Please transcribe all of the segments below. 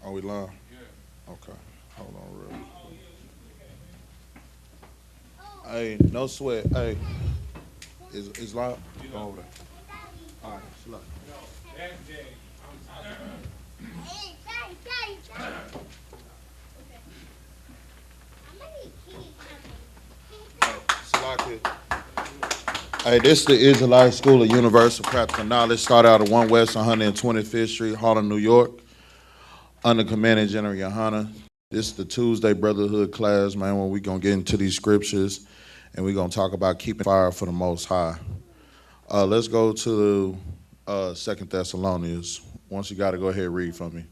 Are we live? Yeah. Okay. Hold on real quick. Hey, no sweat. Hey, is live? Go over there. All right, slow. Hey, this is the Israelite School of Universal Practical Knowledge. Start out at 1 West 125th Street, Harlem, New York. Under Commanding General YAHANNA. This is the Tuesday Brotherhood class, man, where we're going to get into these scriptures and we're going to talk about keeping fire for the Most High. Let's go to 2 Thessalonians. Once you got to go ahead and read for me.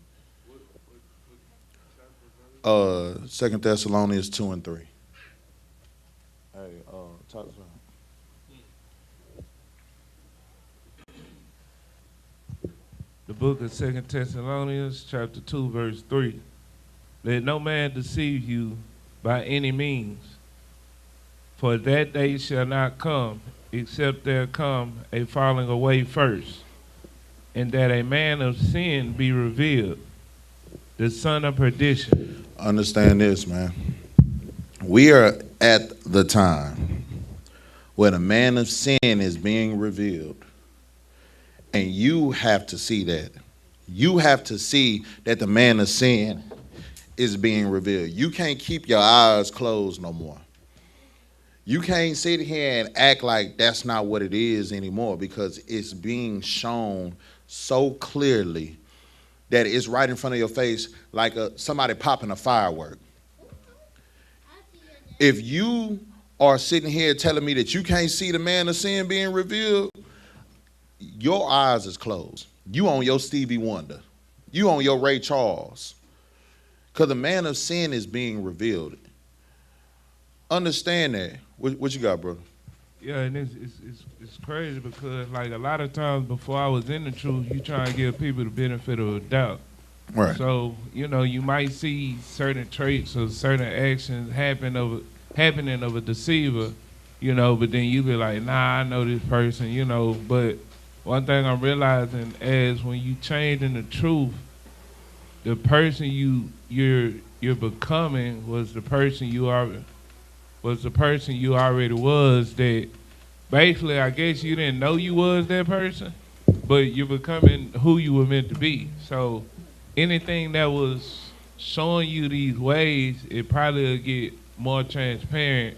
2 Thessalonians 2 and 3. Hey, talk to me. The book of 2 Thessalonians, chapter 2, verse 3. Let no man deceive you by any means, for that day shall not come, except there come a falling away first, and that a man of sin be revealed, the son of perdition. Understand this, man. We are at the time where the man of sin is being revealed. And you have to see that. You have to see that the man of sin is being revealed. You can't keep your eyes closed no more. You can't sit here and act like that's not what it is anymore, because it's being shown so clearly that it's right in front of your face, like somebody popping a firework. If you are sitting here telling me that you can't see the man of sin being revealed, your eyes is closed. You on your Stevie Wonder. You on your Ray Charles. Because the man of sin is being revealed. Understand that. What you got, brother? Yeah, and it's crazy because, like, a lot of times before I was in the truth, you try and give people the benefit of the doubt. Right. So, you know, you might see certain traits or certain actions happening of a deceiver, you know, but then you be like, nah, I know this person, you know. But one thing I'm realizing is when you change in the truth, the person you're becoming was the person you already was. That basically, I guess you didn't know you was that person, but you're becoming who you were meant to be. So anything that was showing you these ways, it probably will get more transparent,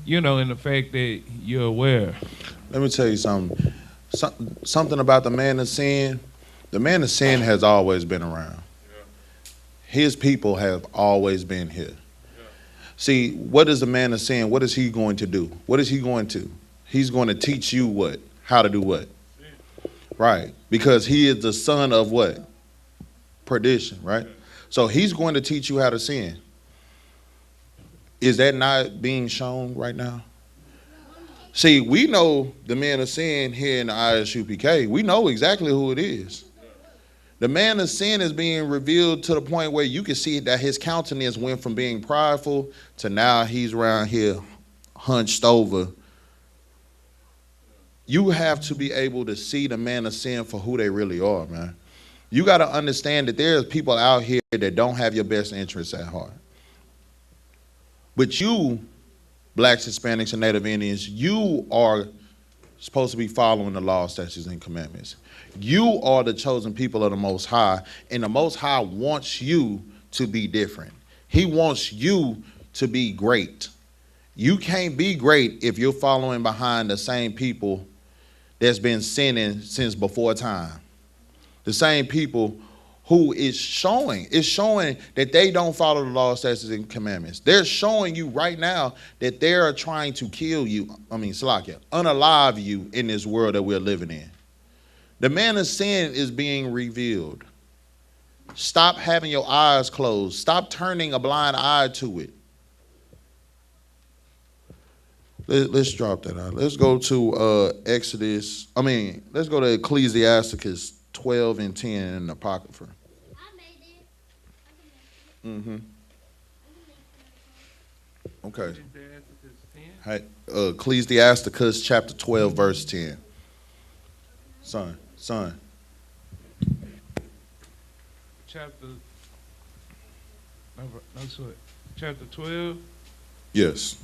you know, in the fact that you're aware. Let me tell you something. Something about the man of sin. The man of sin has always been around. Yeah. His people have always been here. Yeah. See, what is the man of sin? What is he going to do? What is he going to? He's going to teach you what? How to do what? Sin. Right. Because he is the son of what? Perdition, right? Yeah. So he's going to teach you how to sin. Is that not being shown right now? See, we know the man of sin here in the I.S.U.P.K. We know exactly who it is. The man of sin is being revealed to the point where you can see that his countenance went from being prideful to now he's around here hunched over. You have to be able to see the man of sin for who they really are, man. You got to understand that there's people out here that don't have your best interests at heart. But you, Blacks, Hispanics, and Native Indians, you are supposed to be following the law, statutes, and commandments. You are the chosen people of the Most High, and the Most High wants you to be different. He wants you to be great. You can't be great if you're following behind the same people that's been sinning since before time. The same people who is showing that they don't follow the law, statutes, and commandments. They're showing you right now that they are trying to kill you, unalive you in this world that we're living in. The man of sin is being revealed. Stop having your eyes closed. Stop turning a blind eye to it. Let's drop that out. Let's go to let's go to Ecclesiasticus 12 and 10 in the Apocrypha. Mm-hmm. Okay. Hey, Ecclesiasticus chapter 12, verse 10. Son. Chapter No sweat. Chapter 12. Yes.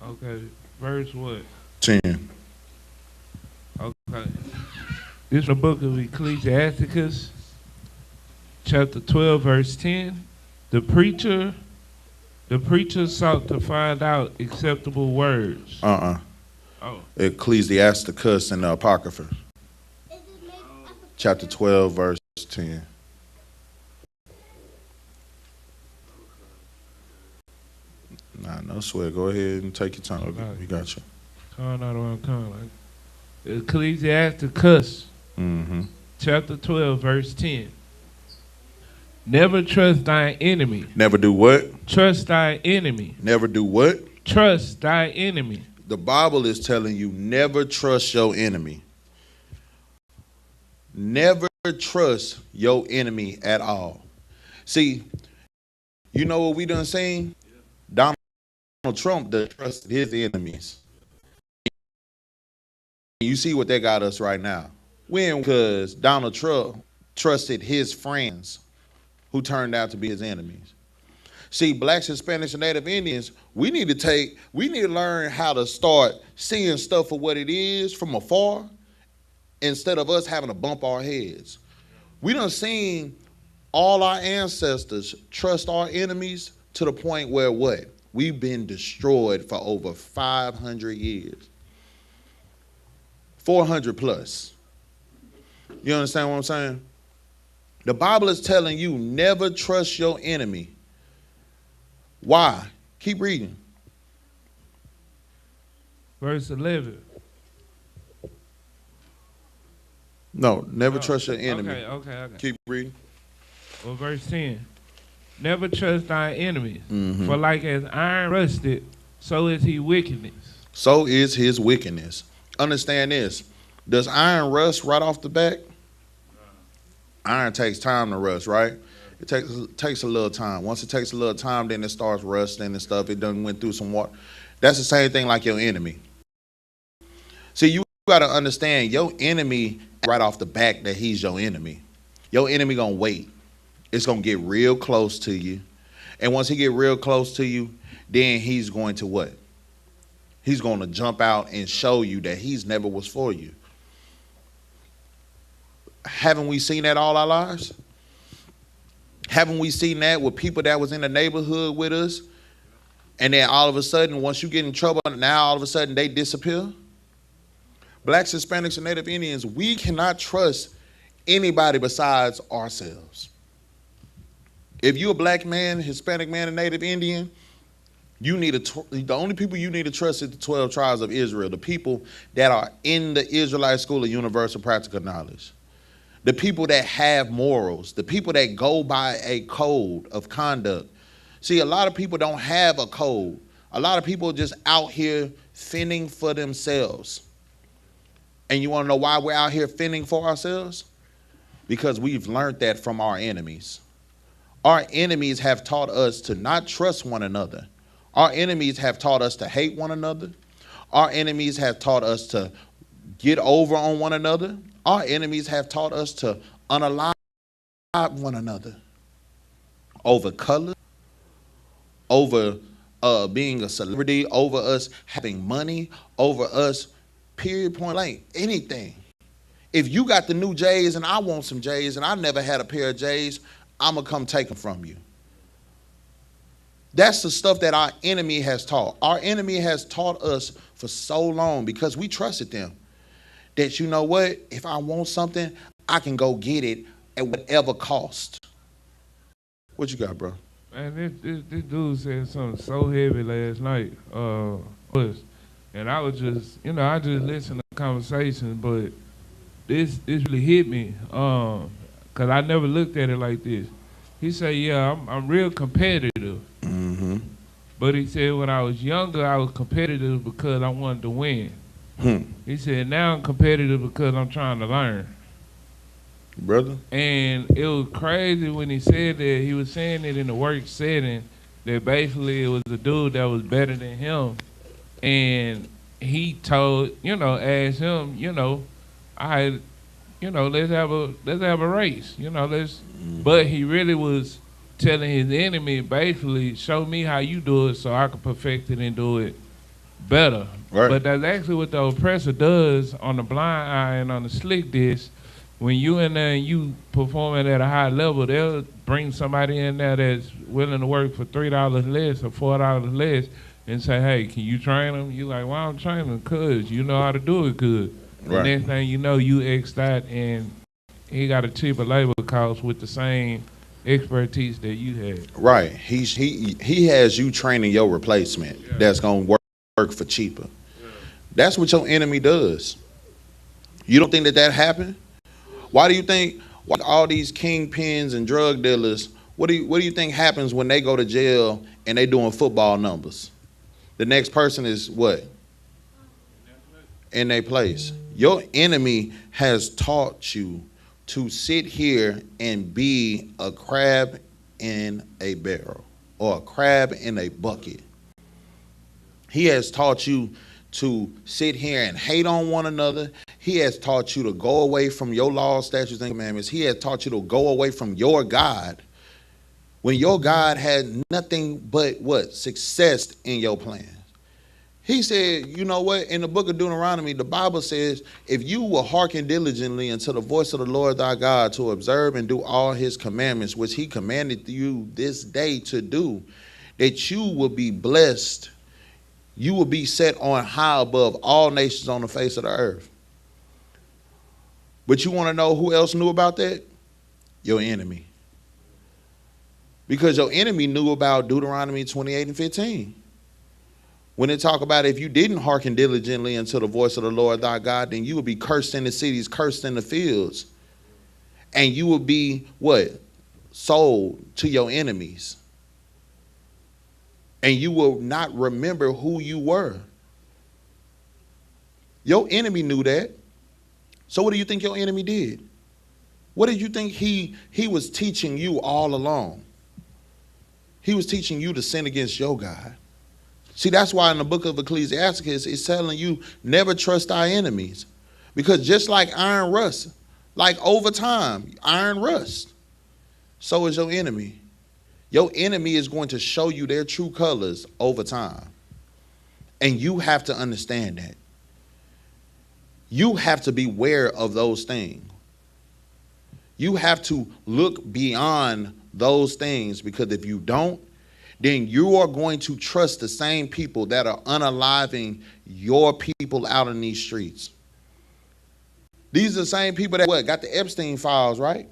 Okay. Verse what? 10. Okay. This is the book of Ecclesiasticus, chapter 12, verse 10. The preacher sought to find out acceptable words. Oh. Ecclesiasticus and the Apocrypha. Chapter 12, verse 10. Nah, no sweat. Go ahead and take your time. Okay, we got you. Calling out around calling. Ecclesiasticus, chapter 12, verse 10. Never trust thy enemy. Never do what? Trust thy enemy. Never do what? Trust thy enemy. The Bible is telling you never trust your enemy. Never trust your enemy at all. See, you know what we done seen? Donald Trump done trusted his enemies. You see what they got us right now. When? Because Donald Trump trusted his friends who turned out to be his enemies. See, blacks, Hispanics, and Native Indians, we need to learn how to start seeing stuff for what it is from afar instead of us having to bump our heads. We done seen all our ancestors trust our enemies to the point where what? We've been destroyed for over 500 years. 400 plus. You understand what I'm saying? The Bible is telling you never trust your enemy. Why? Keep reading. Verse 11. No, never trust your enemy. Okay. Keep reading. Well, verse 10. Never trust thy enemies, for like as iron rusted, so is he wickedness. So is his wickedness. Understand this. Does iron rust right off the bat? Iron takes time to rust, right? It takes a little time. Once it takes a little time, then it starts rusting and stuff. It done went through some water. That's the same thing like your enemy. See, you got to understand your enemy right off the back that he's your enemy. Your enemy gonna wait. It's gonna get real close to you. And once he get real close to you, then he's going to what? He's going to jump out and show you that he's never was for you. Haven't we seen that all our lives? Haven't we seen that with people that was in the neighborhood with us? And then all of a sudden, once you get in trouble, now all of a sudden they disappear? Blacks, Hispanics, and Native Indians, we cannot trust anybody besides ourselves. If you're a black man, Hispanic man, and Native Indian, the only people you need to trust is the 12 tribes of Israel, the people that are in the Israelite School of Universal Practical Knowledge, the people that have morals, the people that go by a code of conduct. See, a lot of people don't have a code. A lot of people are just out here fending for themselves. And you want to know why we're out here fending for ourselves? Because we've learned that from our enemies. Our enemies have taught us to not trust one another. Our enemies have taught us to hate one another. Our enemies have taught us to get over on one another. Our enemies have taught us to unalive one another over color, over being a celebrity, over us having money, over us, period, point blank, anything. If you got the new J's and I want some J's and I never had a pair of J's, I'm going to come take them from you. That's the stuff that our enemy has taught. Our enemy has taught us for so long because we trusted them that, you know what, if I want something, I can go get it at whatever cost. What you got, bro? Man, this dude said something so heavy last night. And I was just, I just listened to the conversation, but this really hit me because I never looked at it like this. He said, yeah, I'm real competitive. Mm-hmm. But he said when I was younger, I was competitive because I wanted to win. He said, now I'm competitive because I'm trying to learn. Brother? And it was crazy when he said that. He was saying it in the work setting, that basically it was a dude that was better than him. And he told, asked him, let's have a race, But he really was telling his enemy, basically, show me how you do it so I can perfect it and do it better. Right. But that's actually what the oppressor does on the blind eye and on the slick disc. When you in there and you performing at a high level, they'll bring somebody in there that's willing to work for $3 less or $4 less and say, hey, can you train them? You like, well, I'm training them because you know how to do it good. Right. The next thing you know, you X that and he got a cheaper labor cost with the same expertise that you had. Right. He has you training your replacement that's going to work for cheaper. That's what your enemy does. You don't think that happened? Why do you think all these kingpins and drug dealers, what do you think happens when they go to jail and they doing football numbers? The next person is what? In their place. Your enemy has taught you to sit here and be a crab in a barrel or a crab in a bucket. He has taught you to sit here and hate on one another. He has taught you to go away from your laws, statutes, and commandments. He has taught you to go away from your God when your God had nothing but what? Success in your plans. He said, you know what? In the book of Deuteronomy, the Bible says, if you will hearken diligently unto the voice of the Lord thy God to observe and do all his commandments, which he commanded you this day to do, that you will be blessed. You will be set on high above all nations on the face of the earth. But you want to know who else knew about that? Your enemy. Because your enemy knew about Deuteronomy 28 and 15. When they talk about if you didn't hearken diligently unto the voice of the Lord thy God, then you will be cursed in the cities, cursed in the fields. And you will be what? Sold to your enemies. And you will not remember who you were. Your enemy knew that. So what do you think your enemy did? What did you think he was teaching you all along? He was teaching you to sin against your God. See, that's why in the book of Ecclesiastes, it's telling you never trust thy enemies. Because just like iron rust, like over time, iron rust, so is your enemy. Your enemy is going to show you their true colors over time. And you have to understand that. You have to be aware of those things. You have to look beyond those things, because if you don't, then you are going to trust the same people that are unaliving your people out in these streets. These are the same people that got the Epstein files, right?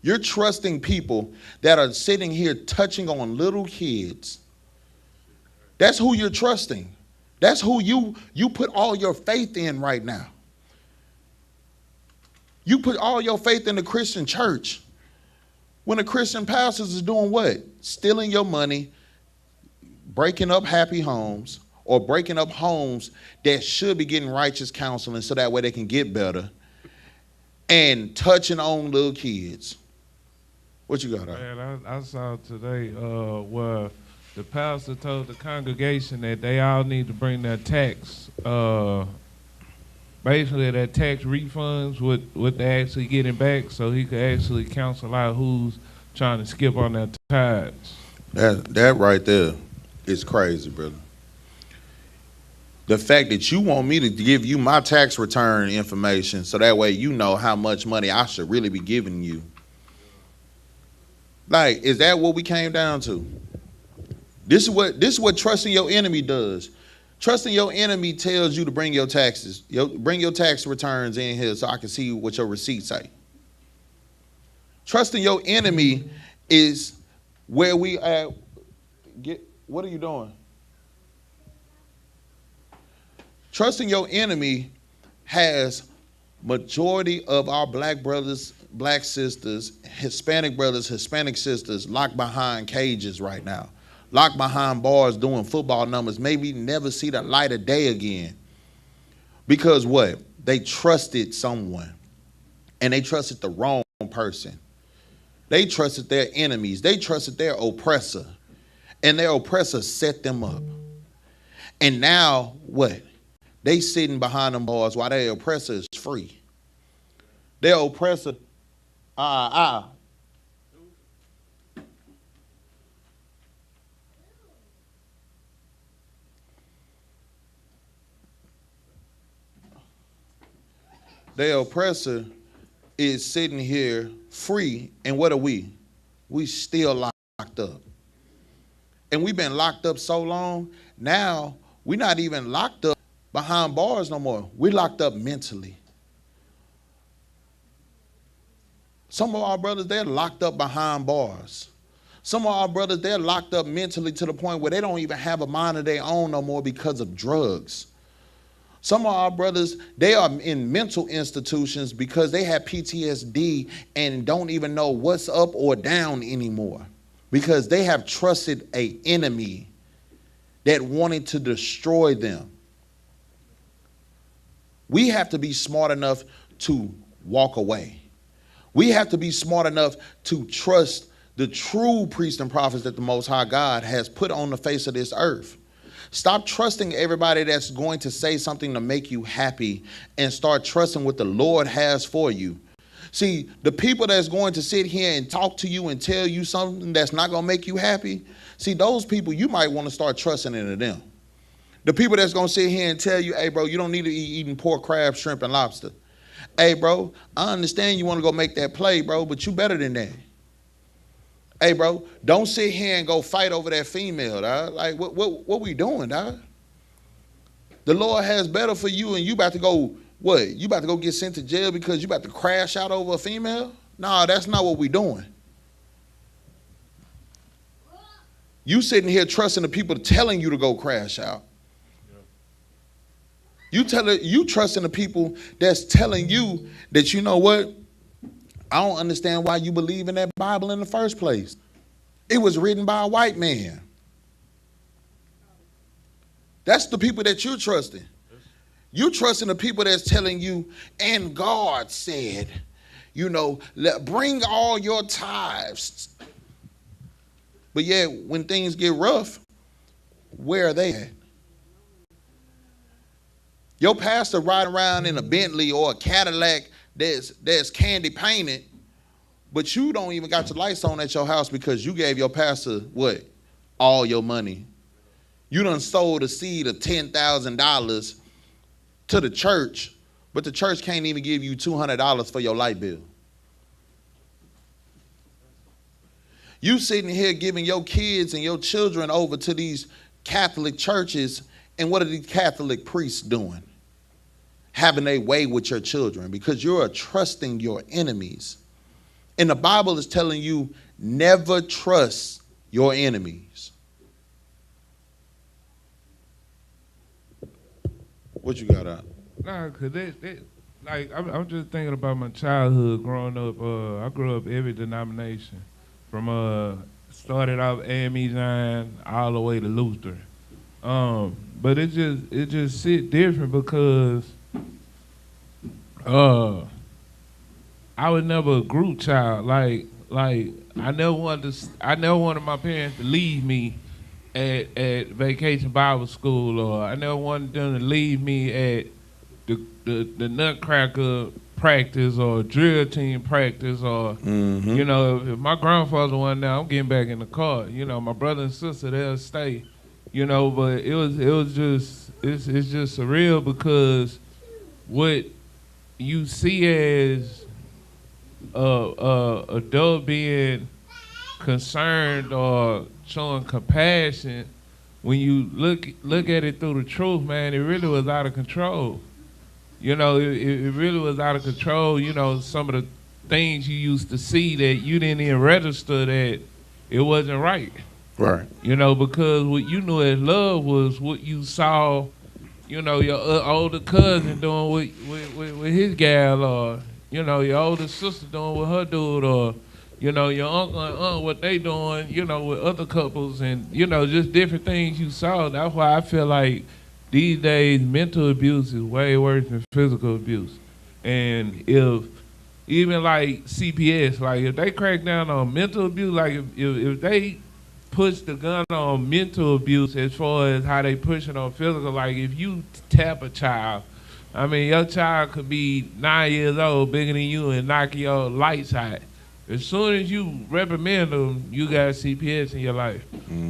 You're trusting people that are sitting here touching on little kids. That's who you're trusting. That's who you put all your faith in right now. You put all your faith in the Christian church. When the Christian pastors is doing what? Stealing your money, breaking up happy homes, or breaking up homes that should be getting righteous counseling so that way they can get better, and touching on little kids. What you got? Man, I saw today where the pastor told the congregation that they all need to bring their tax, basically their tax refunds, what they actually getting back, so he could actually counsel out who's trying to skip on their tithes. That right there is crazy, brother. The fact that you want me to give you my tax return information so that way you know how much money I should really be giving you. Like, is that what we came down to? This is what trusting your enemy does. Trusting your enemy tells you to bring your taxes, bring your tax returns in here so I can see what your receipts say. Trusting your enemy is where we what are you doing? Trusting your enemy has majority of our black brothers, black sisters, Hispanic brothers, Hispanic sisters locked behind cages right now. Locked behind bars doing football numbers, maybe never see the light of day again. Because what? They trusted someone. And they trusted the wrong person. They trusted their enemies. They trusted their oppressor. And their oppressor set them up. And now what? They sitting behind them bars while their oppressor is free. Their oppressor, their oppressor is sitting here free, and what are we? We still locked up. And we've been locked up so long, now we're not even locked up behind bars no more. We're locked up mentally. Some of our brothers, they're locked up behind bars. Some of our brothers, they're locked up mentally to the point where they don't even have a mind of their own no more because of drugs. Some of our brothers, they are in mental institutions because they have PTSD and don't even know what's up or down anymore because they have trusted an enemy that wanted to destroy them. We have to be smart enough to walk away. We have to be smart enough to trust the true priests and prophets that the Most High God has put on the face of this earth. Stop trusting everybody that's going to say something to make you happy and start trusting what the Lord has for you. See, the people that's going to sit here and talk to you and tell you something that's not going to make you happy, see, those people, you might want to start trusting into them. The people that's going to sit here and tell you, hey, bro, you don't need to be eating pork, crab, shrimp, and lobster. Hey, bro, I understand you want to go make that play, bro, but you better than that. Hey, bro, don't sit here and go fight over that female, dog. Like, what we doing, dog? The Lord has better for you, and you about to go, what? You about to go get sent to jail because you about to crash out over a female? No, that's not what we doing. You sitting here trusting the people telling you to go crash out. You trusting the people that's telling you that, you know what? I don't understand why you believe in that Bible in the first place. It was written by a white man. That's the people that you're trusting. You're trusting the people that's telling you, and God said, you know, bring all your tithes. But yeah, when things get rough, where are they at? Your pastor riding around in a Bentley or a Cadillac that's candy painted, but you don't even got your lights on at your house because you gave your pastor what? All your money. You done sold a seed of $10,000 to the church, but the church can't even give you $200 for your light bill. You sitting here giving your kids and your children over to these Catholic churches, and what are these Catholic priests doing? Having a way with your children because you're trusting your enemies. And the Bible is telling you never trust your enemies. What you got out? Nah, cause like I'm just thinking about my childhood growing up. I grew up every denomination, from started off AME Zion all the way to Luther. But it just sit different because I was never a group child. Like I never wanted my parents to leave me at Vacation Bible School, or I never wanted them to leave me at the Nutcracker practice or drill team practice, or you know, if my grandfather wasn't there, I'm getting back in the car. You know, my brother and sister, they'll stay. You know, but it's just surreal because what you see as adult being concerned or showing compassion, when you look at it through the truth, man, it really was out of control. You know, it really was out of control. You know, some of the things you used to see that you didn't even register that it wasn't right. Right. You know, because what you knew as love was what you saw, you know, your older cousin doing with his gal, or, you know, your older sister doing with her dude, or, you know, your uncle and aunt, what they doing, you know, with other couples, and, you know, just different things you saw. That's why I feel like these days mental abuse is way worse than physical abuse. And if, even like CPS, like if they crack down on mental abuse, like if they push the gun on mental abuse as far as how they push it on physical, like if you tap a child, I mean, your child could be 9 years old, bigger than you, and knock your lights out. As soon as you reprimand them, you got CPS in your life.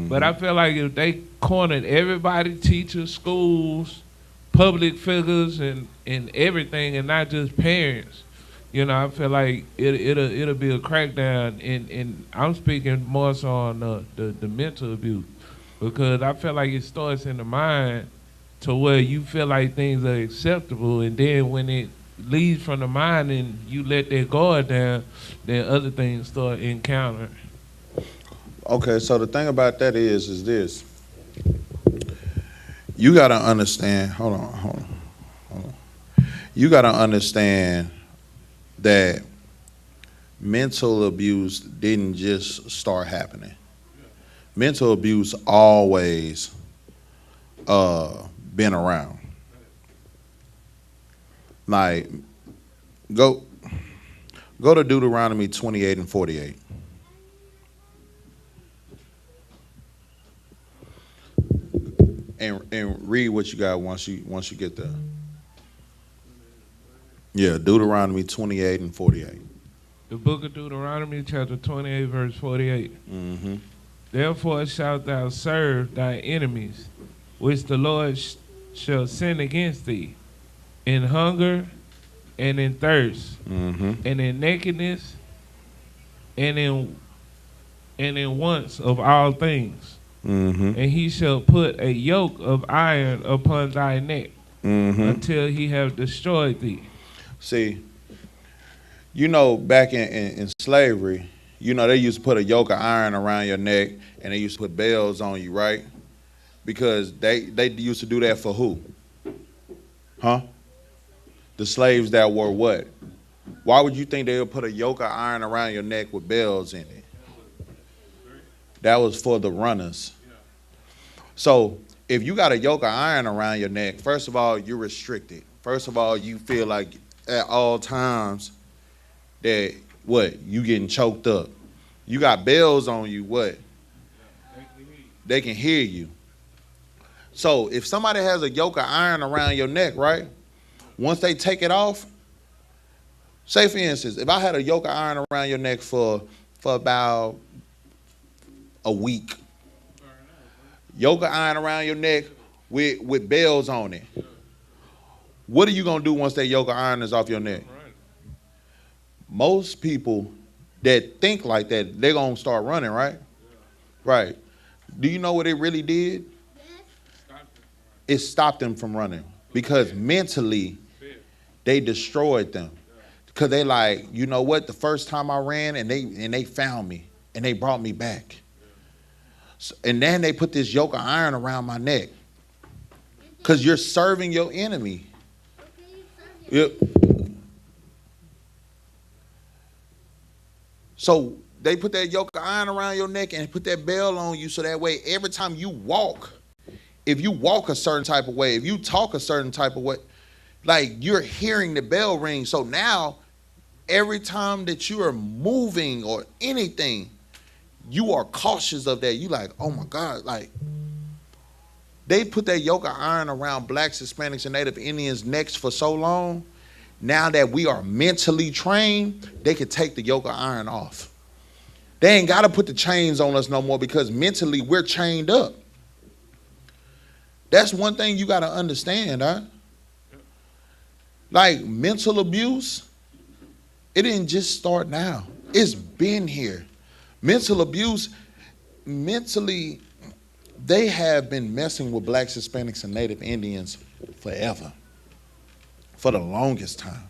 But I feel like if they cornered everybody, teachers, schools, public figures, and in everything, and not just parents. You know, I feel like it'll be a crackdown, and I'm speaking more so on the mental abuse, because I feel like it starts in the mind to where you feel like things are acceptable, and then when it leaves from the mind and you let that guard down, then other things start encountering. Okay, so the thing about that is this. You gotta understand, hold on. You gotta understand that mental abuse didn't just start happening. Mental abuse always been around. Like, go to Deuteronomy 28 and 48. And read what you got once you get there. Yeah, Deuteronomy 28 and 48. The book of Deuteronomy, chapter 28, verse 48. Mm-hmm. Therefore shalt thou serve thy enemies, which the Lord shall send against thee, in hunger and in thirst, Mm-hmm. and in nakedness, and in wants of all things. Mm-hmm. And he shall put a yoke of iron upon thy neck, Mm-hmm. until he have destroyed thee. See, you know, back in slavery, you know, they used to put a yoke of iron around your neck, and they used to put bells on you, right? Because they used to do that for who? Huh? The slaves that were what? Why would you think they would put a yoke of iron around your neck with bells in it? That was for the runners. So if you got a yoke of iron around your neck, first of all, you're restricted. First of all, you feel like at all times that what? You getting choked up. You got bells on you, what? They can hear you. So if somebody has a yoke of iron around your neck, right? Once they take it off, say for instance, if I had a yoke of iron around your neck for about a week, yoke of iron around your neck with bells on it, what are you gonna do once that yoke of iron is off your neck? Most people that think like that, they're gonna start running, right? Right. Do you know what it really did? It stopped them from running, because mentally they destroyed them. Because they like, you know what? The first time I ran and they found me and they brought me back. So, and then they put this yoke of iron around my neck. Because you're serving your enemy. Yep. So they put that yoke of iron around your neck and put that bell on you, so that way every time you walk, if you walk a certain type of way, if you talk a certain type of way, like you're hearing the bell ring. So now every time that you are moving or anything, you are cautious of that. You like, oh my God, like they put that yoke of iron around blacks, Hispanics, and Native Indians' necks for so long. Now that we are mentally trained, they can take the yoke of iron off. They ain't got to put the chains on us no more, because mentally we're chained up. That's one thing you got to understand, huh? Like mental abuse, it didn't just start now. It's been here. Mental abuse, mentally, they have been messing with blacks, Hispanics, and Native Indians forever. For the longest time.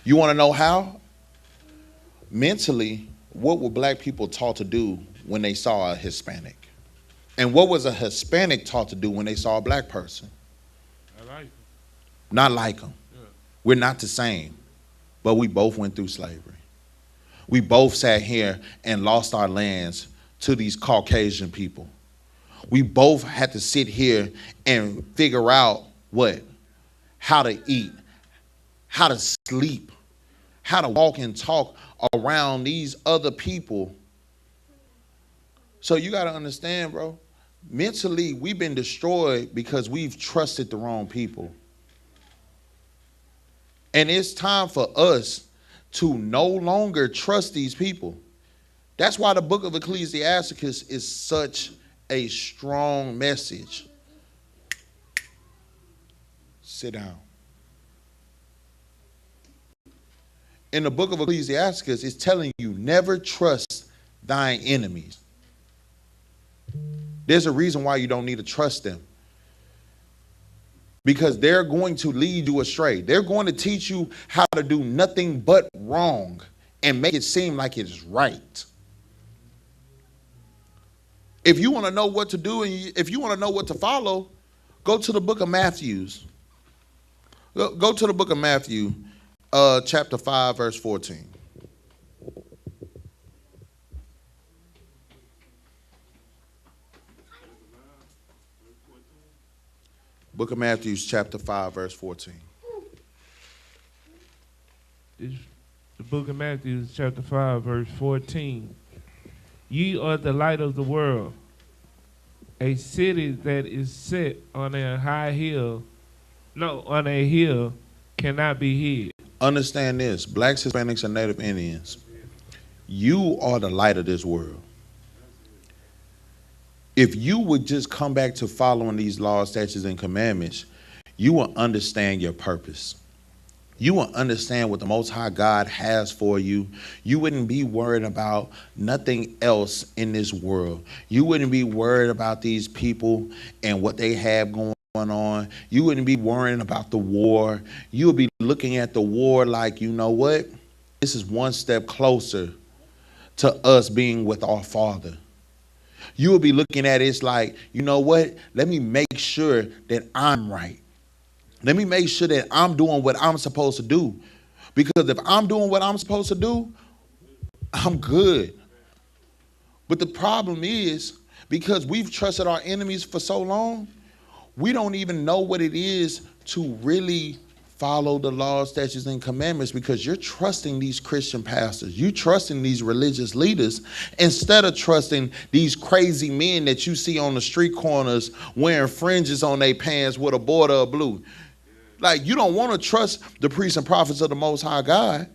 You want to know how? Mentally, what were black people taught to do when they saw a Hispanic? And what was a Hispanic taught to do when they saw a black person? Not like them. Yeah. We're not the same, but we both went through slavery. We both sat here and lost our lands to these Caucasian people. We both had to sit here and figure out what? How to eat, how to sleep, how to walk and talk around these other people. So you got to understand, bro, mentally we've been destroyed because we've trusted the wrong people. And it's time for us to no longer trust these people. That's why the book of Ecclesiasticus is such a strong message. Sit down. in the book of Ecclesiastes, it's telling you never trust thine enemies. There's a reason why you don't need to trust them. Because they're going to lead you astray. They're going to teach you how to do nothing but wrong and make it seem like it's right. If you want to know what to do and if you want to know what to follow, go to the book of Matthew. Go to the book of Matthew, chapter 5, verse 14. Book of Matthew, chapter 5, verse 14. The book of Matthew, chapter 5, verse 14. Ye are the light of the world. A city that is set on a high hill, on a hill, cannot be hid. Understand this, blacks, Hispanics, and Native Indians. You are the light of this world. If you would just come back to following these laws, statutes, and commandments, you will understand your purpose. You will understand what the Most High God has for you. You wouldn't be worried about nothing else in this world. You wouldn't be worried about these people and what they have going on. You wouldn't be worrying about the war. You would be looking at the war like, you know what? This is one step closer to us being with our Father. You will be looking at it like, you know what? Let me make sure that I'm right. Let me make sure that I'm doing what I'm supposed to do. Because if I'm doing what I'm supposed to do, I'm good. But the problem is, because we've trusted our enemies for so long, we don't even know what it is to really follow the laws, statutes, and commandments, because you're trusting these Christian pastors. You're trusting these religious leaders instead of trusting these crazy men that you see on the street corners wearing fringes on their pants with a border of blue. Like, you don't want to trust the priests and prophets of the Most High God,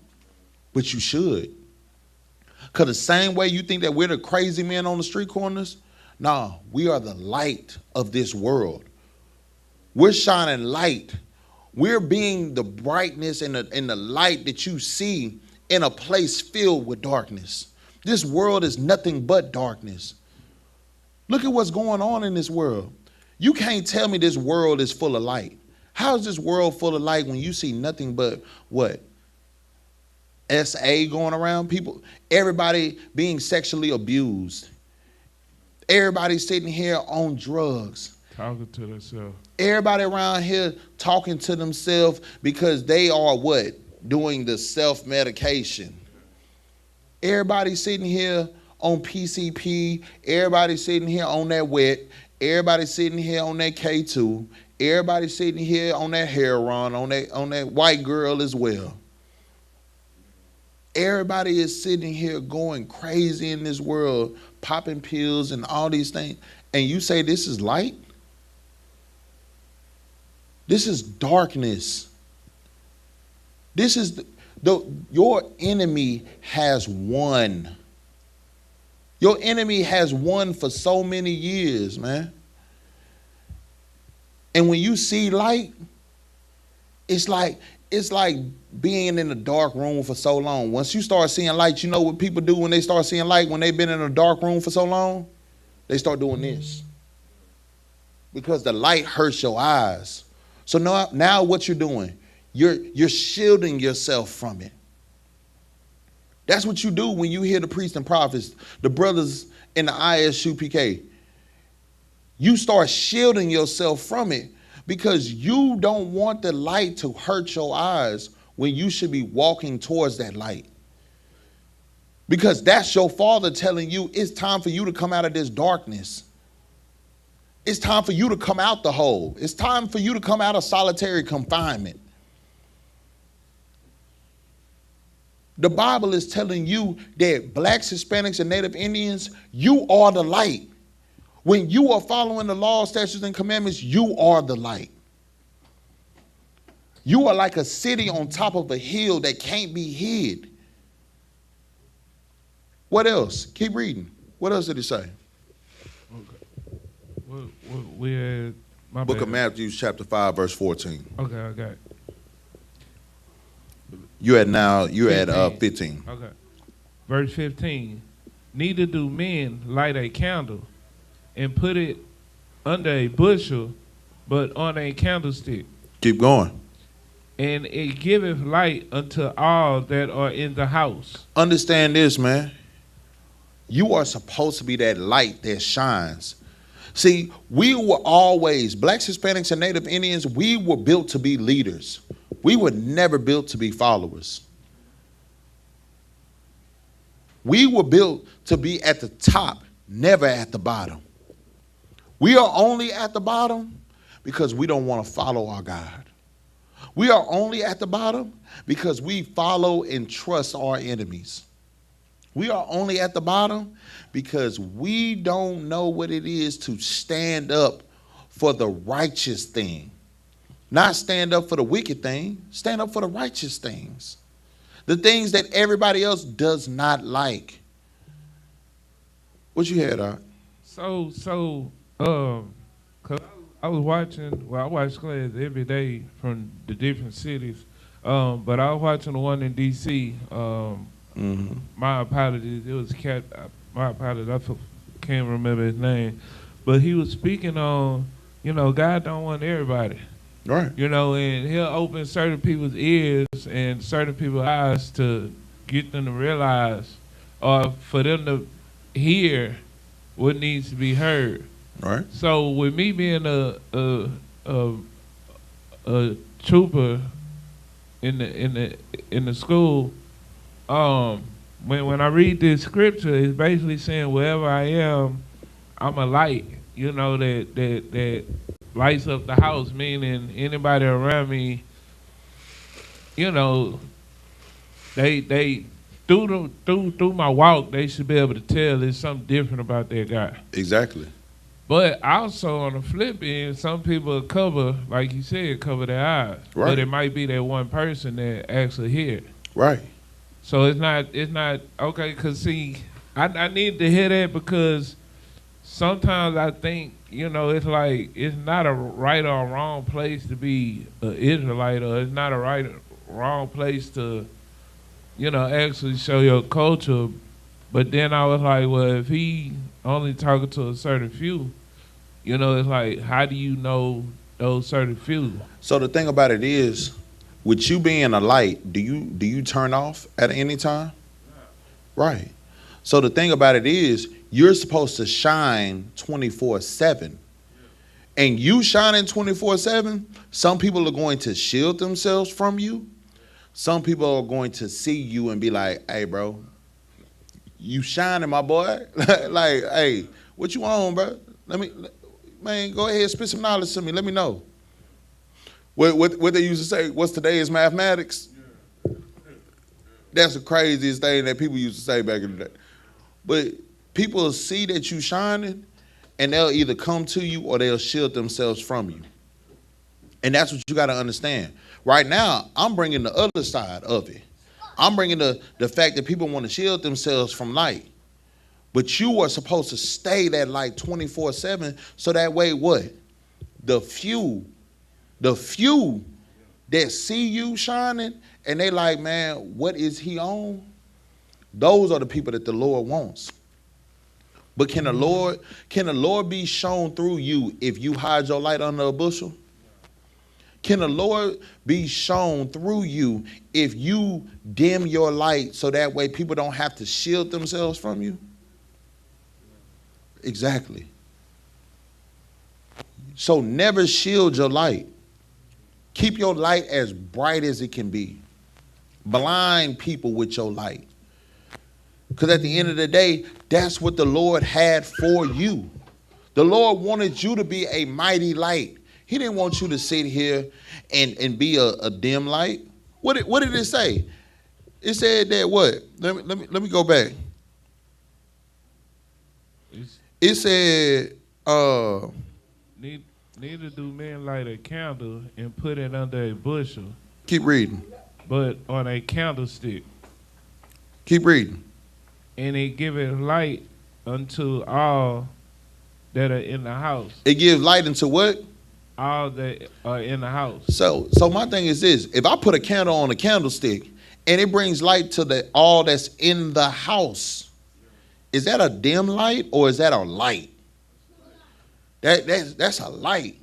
but you should. Because the same way you think that we're the crazy men on the street corners, no, we are the light of this world. We're shining light. We're being the brightness and the light that you see in a place filled with darkness. This world is nothing but darkness. Look at what's going on in this world. You can't tell me this world is full of light. How is this world full of light when you see nothing but what? SA going around, people, everybody being sexually abused. Everybody sitting here on drugs. Talking to themselves. Everybody around here talking to themselves because they are what? Doing the self-medication. Everybody sitting here on PCP. Everybody sitting here on that wet. Everybody sitting here on that K2. Everybody sitting here on that heroin, on that white girl as well. Everybody is sitting here going crazy in this world, popping pills and all these things. And you say this is light? This is darkness. This is your enemy has won. Your enemy has won for so many years, man. And when you see light, it's like being in a dark room for so long. Once you start seeing light, you know what people do when they start seeing light, when they've been in a dark room for so long? They start doing this. Because the light hurts your eyes. So now what you're doing, you're shielding yourself from it. That's what you do when you hear the priests and prophets, the brothers in the I.S.U.P.K. You start shielding yourself from it because you don't want the light to hurt your eyes when you should be walking towards that light. Because that's your Father telling you it's time for you to come out of this darkness. It's time for you to come out the hole. It's time for you to come out of solitary confinement. The Bible is telling you that blacks, Hispanics, and Native Indians, you are the light. When you are following the laws, statutes, and commandments, you are the light. You are like a city on top of a hill that can't be hid. What else? Keep reading. What else did it say? We had my Book bad. of Matthew, chapter 5, verse 14. Okay, I got it. You at 15. Okay. Verse 15. Neither do men light a candle and put it under a bushel, but on a candlestick. Keep going. And it giveth light unto all that are in the house. Understand this, man. You are supposed to be that light that shines. See, we were always, blacks, Hispanics, and Native Indians, we were built to be leaders. We were never built to be followers. We were built to be at the top, never at the bottom. We are only at the bottom because we don't want to follow our God. We are only at the bottom because we follow and trust our enemies. We are only at the bottom because we don't know what it is to stand up for the righteous thing. Not stand up for the wicked thing, stand up for the righteous things. The things that everybody else does not like. What you had, Doc? Cause I was watching, I watch class every day from the different cities, but I was watching the one in D.C., My apologies, it was my apologies, I can't remember his name, but he was speaking on, God don't want everybody. Right. And he'll open certain people's ears and certain people's eyes to get them to realize, or for them to hear what needs to be heard. Right. So with me being a trooper in the school, when I read this scripture, it's basically saying wherever I am, I'm a light. That lights up the house. Meaning anybody around me, they through my walk, they should be able to tell there's something different about that guy. Exactly. But also on the flip end, some people cover, like you said, cover their eyes. Right. But it might be that one person that actually hear. Right. So it's not okay. Cause see, I need to hear that because sometimes I think it's like it's not a right or wrong place to be an Israelite, or it's not a right or wrong place to actually show your culture. But then I was like, well, if he only talking to a certain few, it's like, how do you know those certain few? So the thing about it is, with you being a light, do you turn off at any time? No. Right. So the thing about it is, you're supposed to shine 24/7. And you shining 24/7, some people are going to shield themselves from you. Some people are going to see you and be like, hey, bro, you shining, my boy. Like, hey, what you on, bro? Man, go ahead, spit some knowledge to me. Let me know. What they used to say, what's today's mathematics? That's the craziest thing that people used to say back in the day. But people see that you shining, and they'll either come to you or they'll shield themselves from you. And that's what you got to understand. Right now, I'm bringing the other side of it. I'm bringing the fact that people want to shield themselves from light. But you are supposed to stay that light 24/7, so that way what? The few that see you shining and they like, man, what is he on? Those are the people that the Lord wants. But can the Lord be shown through you if you hide your light under a bushel? Can the Lord be shown through you if you dim your light so that way people don't have to shield themselves from you? Exactly. So never shield your light. Keep your light as bright as it can be. Blind people with your light. Because at the end of the day, that's what the Lord had for you. The Lord wanted you to be a mighty light. He didn't want you to sit here and be a dim light. What did it say? It said that what? Let me go back. It said, neither do men light a candle and put it under a bushel. Keep reading. But on a candlestick. Keep reading. And it giveth light unto all that are in the house. It gives light into what? All that are in the house. So my thing is this: if I put a candle on a candlestick And it brings light to the all that's in the house. Is that a dim light or is that a light? That's a light.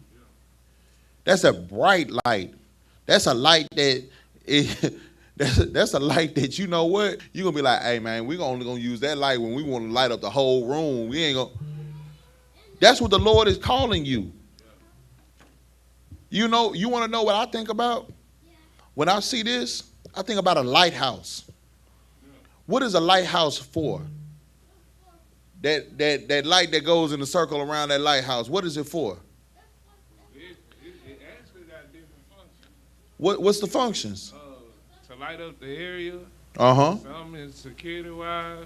That's a bright light. That's a light that that's a light that, you know what? You're gonna be like, hey man, we're only gonna use that light when we want to light up the whole room. We ain't gonna. That's what the Lord is calling you. You know, you want to know what I think about? When I see this, I think about a lighthouse. What is a lighthouse for? That light that goes in a circle around that lighthouse, what is it for? It actually got different functions. What's the functions? To light up the area. Uh-huh. Some is security wise.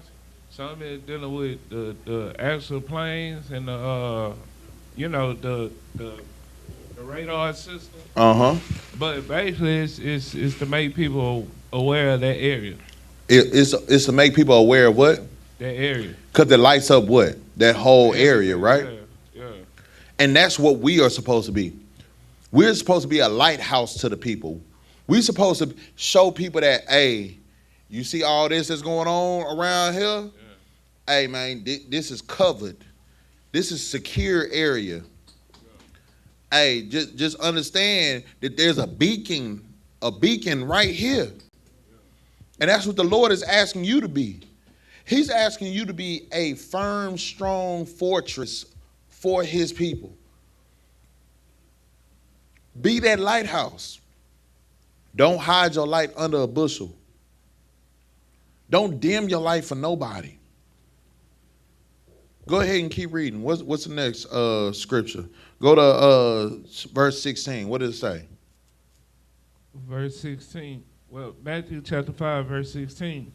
Some is dealing with the actual planes and the radar system. Uh-huh. But basically, it's to make people aware of that area. It's to make people aware of what? That area. Because it lights up what? That whole area, right? Yeah. And that's what we are supposed to be. We're supposed to be a lighthouse to the people. We're supposed to show people that, hey, you see all this that's going on around here? Yeah. Hey, man, this is covered. This is secure area. Yeah. Hey, just understand that there's a beacon right here. Yeah. And that's what the Lord is asking you to be. He's asking you to be a firm, strong fortress for his people. Be that lighthouse. Don't hide your light under a bushel. Don't dim your light for nobody. Go ahead and keep reading. What's the next scripture? Go to verse 16. What does it say? Verse 16. Well, Matthew chapter 5, verse 16.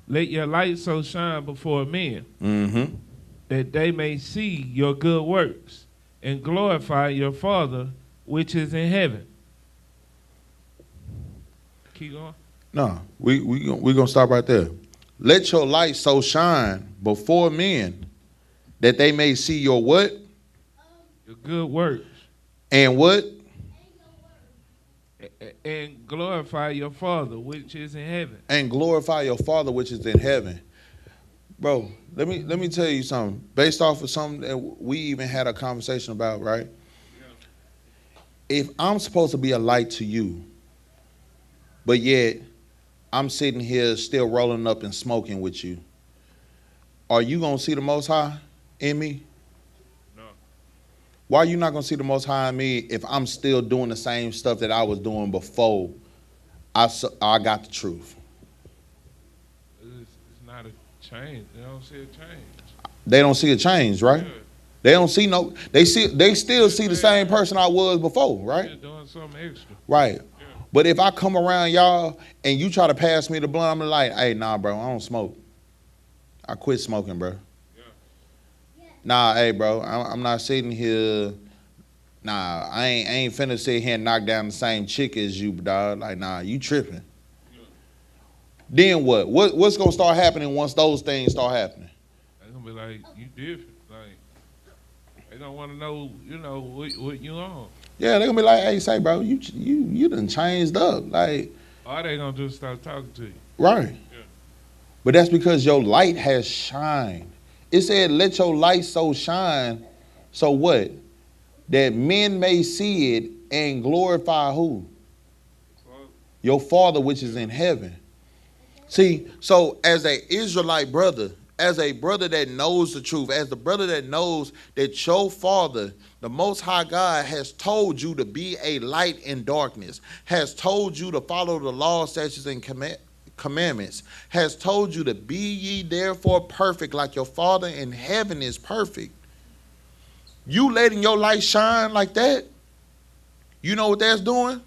Let your light so shine before men, that they may see your good works and glorify your Father which is in heaven. Keep going. No, we're going to stop right there. Let your light so shine before men that they may see your what? Your good works. And what? And glorify your Father which is in heaven. And glorify your Father which is in heaven. Bro, let me tell you something. Based off of something that we even had a conversation about, right? Yeah. If I'm supposed to be a light to you, but yet I'm sitting here still rolling up and smoking with you, are you going to see the Most High in me? Why are you not going to see the Most High in me if I'm still doing the same stuff that I was doing before I got the truth? It's not a change. They don't see a change. They don't see a change, right? Yeah. They don't see no. They still see the same person I was before, right? You're doing something extra. Right. Yeah. But if I come around y'all and you try to pass me the blunt, I'm like, hey, nah, bro, I don't smoke. I quit smoking, bro. Nah, hey, bro, I'm not sitting here. Nah, I ain't finna sit here and knock down the same chick as you, dog. Like, nah, you tripping. Yeah. Then what? What's gonna start happening once those things start happening? They're gonna be like, you different. Like, they don't want to know, what you on. Yeah, they're gonna be like, hey, say, bro, you done changed up. Like, or they gonna just start talking to you. Right. Yeah. But that's because your light has shined. It said, let your light so shine, so what? That men may see it and glorify who? Your Father which is in heaven. See, so as an Israelite brother, as a brother that knows the truth, as the brother that knows that your Father, the Most High God, has told you to be a light in darkness, has told you to follow the law, statutes, and commandments, has told you to be ye therefore perfect like your Father in heaven is perfect. You letting your light shine like that, you know what that's doing?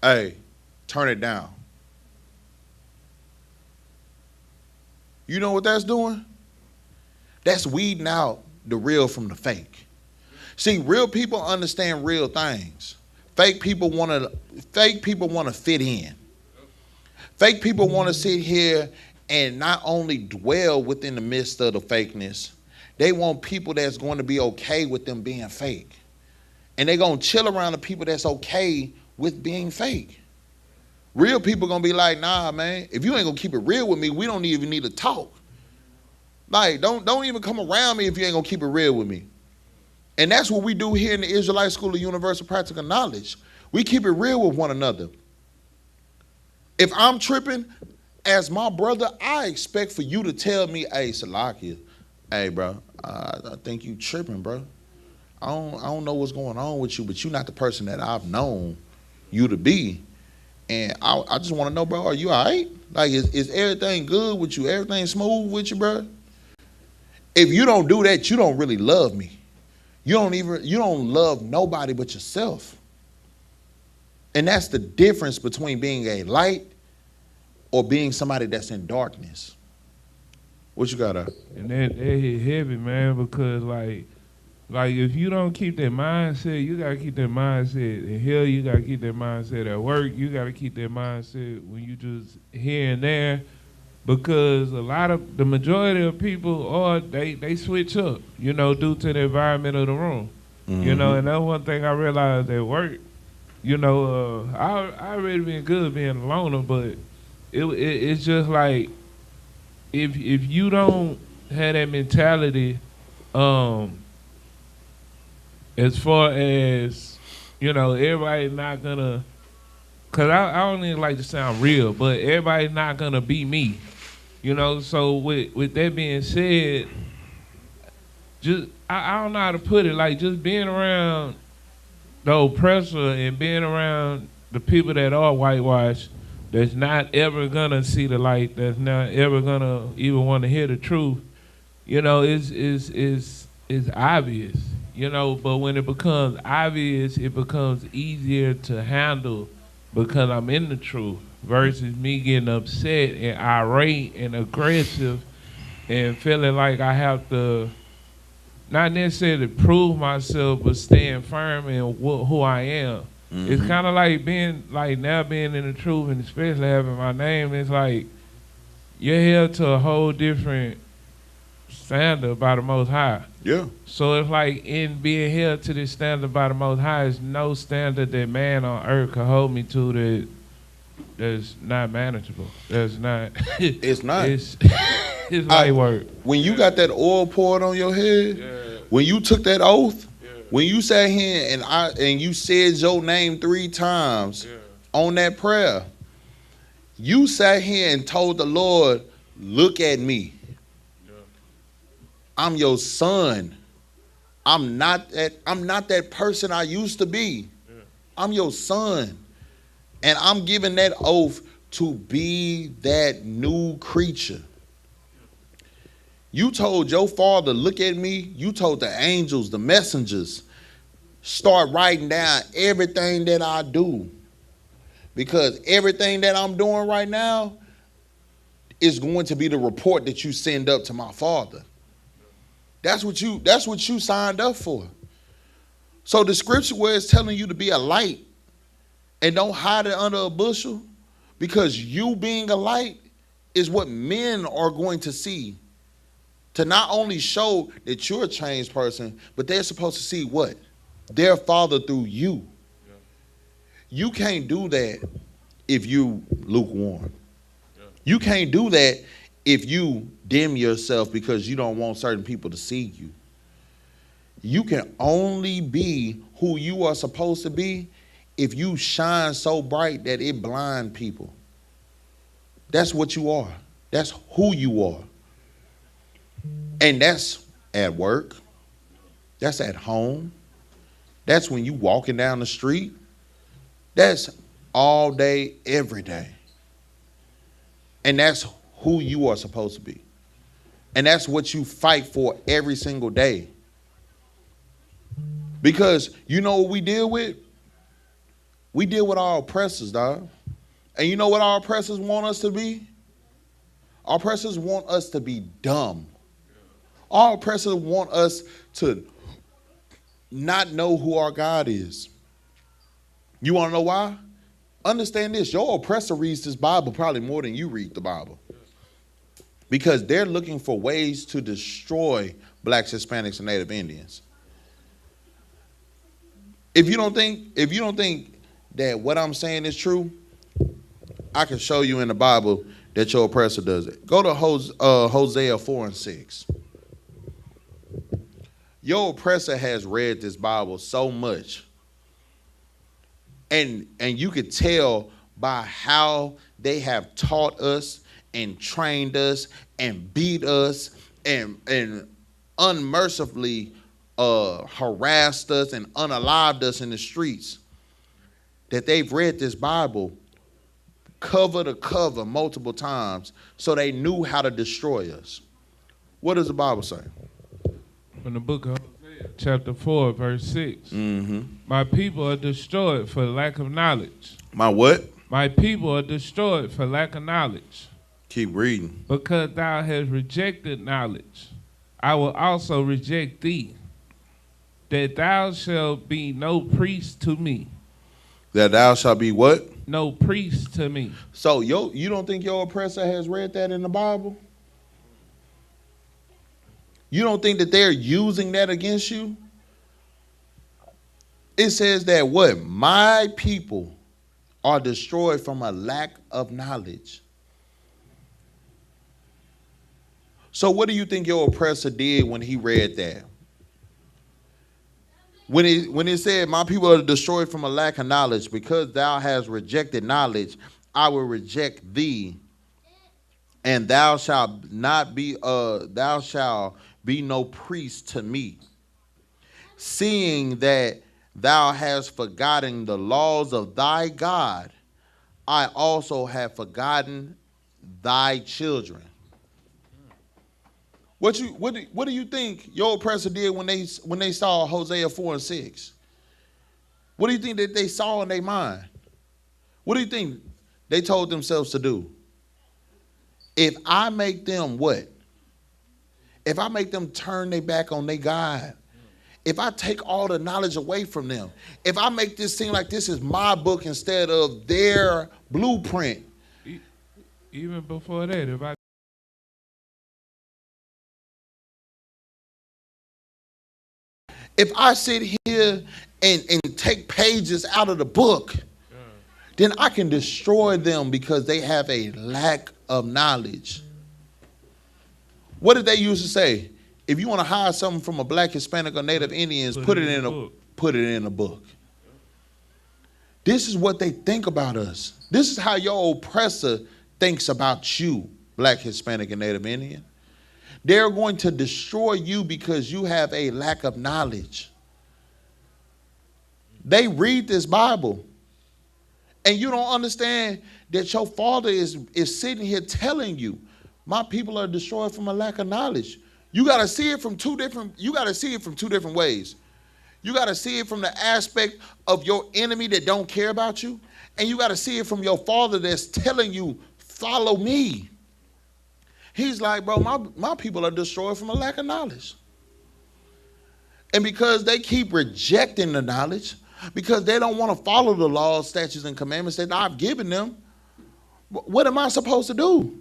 Hey, turn it down. You know what that's doing? That's weeding out the real from the fake. See, real people understand real things. Fake people want to fit in. Fake people want to sit here and not only dwell within the midst of the fakeness, they want people that's going to be okay with them being fake. And they're going to chill around the people that's okay with being fake. Real people gonna be like, nah, man, if you ain't gonna keep it real with me, we don't even need to talk. Like, don't even come around me if you ain't gonna keep it real with me. And that's what we do here in the Israelite School of Universal Practical Knowledge. We keep it real with one another. If I'm tripping, as my brother, I expect for you to tell me, hey, Salakia, hey, bro, I think you tripping, bro. I don't know what's going on with you, but you're not the person that I've known you to be. And I just want to know, bro, are you all right? Like, is everything good with you? Everything smooth with you, bro? If you don't do that, you don't really love me. You don't love nobody but yourself. And that's the difference between being a light or being somebody that's in darkness. What you got? And that hit heavy, man, because like if you don't keep that mindset, you gotta keep that mindset in here. You gotta keep that mindset at work. You gotta keep that mindset when you just here and there, because the majority of people they switch up, you know, due to the environment of the room, you know. And that's one thing I realized at work. You know, I already been good being a loner, but it's just like if you don't have that mentality, as far as, you know, everybody's not gonna, cause I don't even like to sound real, but everybody's not gonna be me, you know. So with that being said, just I don't know how to put it, like just being around the oppressor and being around the people that are whitewashed, that's not ever gonna see the light, that's not ever gonna even want to hear the truth, you know, is obvious, you know. But when it becomes obvious, it becomes easier to handle because I'm in the truth versus me getting upset and irate and aggressive and feeling like I have to not necessarily prove myself, but staying firm in who I am. Mm-hmm. It's kind of like now being in the truth, and especially having my name, it's like you're held to a whole different standard by the Most High. Yeah. So it's like in being held to this standard by the Most High, is no standard that man on earth can hold me to that's not manageable. That's not. It's not. It's light work. When you got that oil poured on your head, when you took that oath, when you sat here and you said your name 3 times on that prayer, you sat here and told the Lord, look at me. I'm your son. I'm not that person I used to be. I'm your son. And I'm giving that oath to be that new creature. You told your father, look at me. You told the angels, the messengers, start writing down everything that I do. Because everything that I'm doing right now is going to be the report that you send up to my father. That's what you signed up for. So the scripture where it's telling you to be a light and don't hide it under a bushel, because you being a light is what men are going to see. To not only show that you're a changed person, but they're supposed to see what? Their father through you. Yeah. You can't do that if you lukewarm. Yeah. You can't do that if you dim yourself because you don't want certain people to see you. You can only be who you are supposed to be if you shine so bright that it blind people. That's what you are. That's who you are. And that's at work. That's at home. That's when you walking down the street. That's all day, every day. And that's who you are supposed to be. And that's what you fight for every single day. Because you know what we deal with? We deal with our oppressors, dog. And you know what our oppressors want us to be? Our oppressors want us to be dumb. Our oppressors want us to not know who our God is. You want to know why? Understand this. Your oppressor reads this Bible probably more than you read the Bible. Because they're looking for ways to destroy blacks, Hispanics, and Native Indians. If you don't think that what I'm saying is true, I can show you in the Bible that your oppressor does it. Go to Hosea 4 and 6. Your oppressor has read this Bible so much, and you could tell by how they have taught us and trained us and beat us and unmercifully harassed us and unalived us in the streets, that they've read this Bible cover to cover multiple times, so they knew how to destroy us. What does the Bible say? From the book of Hosea, chapter 4, verse 6. Mm-hmm. My people are destroyed for lack of knowledge. My what? My people are destroyed for lack of knowledge. Keep reading. Because thou hast rejected knowledge, I will also reject thee, that thou shalt be no priest to me. That thou shalt be what? No priest to me. So you don't think your oppressor has read that in the Bible? You don't think that they're using that against you? It says that what? My people are destroyed from a lack of knowledge. So what do you think your oppressor did when he read that? When it said, my people are destroyed from a lack of knowledge, because thou hast rejected knowledge, I will reject thee, and thou shalt be no priest to me. Seeing that thou hast forgotten the laws of thy God, I also have forgotten thy children. What do you think your oppressor did when they saw Hosea 4 and 6? What do you think that they saw in their mind? What do you think they told themselves to do? If I make them what? If I make them turn their back on their God, if I take all the knowledge away from them, if I make this seem like this is my book instead of their blueprint. Even before that, if I sit here and take pages out of the book, then I can destroy them because they have a lack of knowledge. What did they used to say? If you want to hide something from a black, Hispanic, or Native Indians, put it in a book. This is what they think about us. This is how your oppressor thinks about you, black, Hispanic, and Native Indian. They're going to destroy you because you have a lack of knowledge. They read this Bible, and you don't understand that your father is sitting here telling you, my people are destroyed from a lack of knowledge. You got to see it from two different ways. You got to see it from the aspect of your enemy that don't care about you, and you got to see it from your father that's telling you, follow me. He's like, bro, my people are destroyed from a lack of knowledge. And because they keep rejecting the knowledge, because they don't want to follow the laws, statutes, and commandments that I've given them, what am I supposed to do?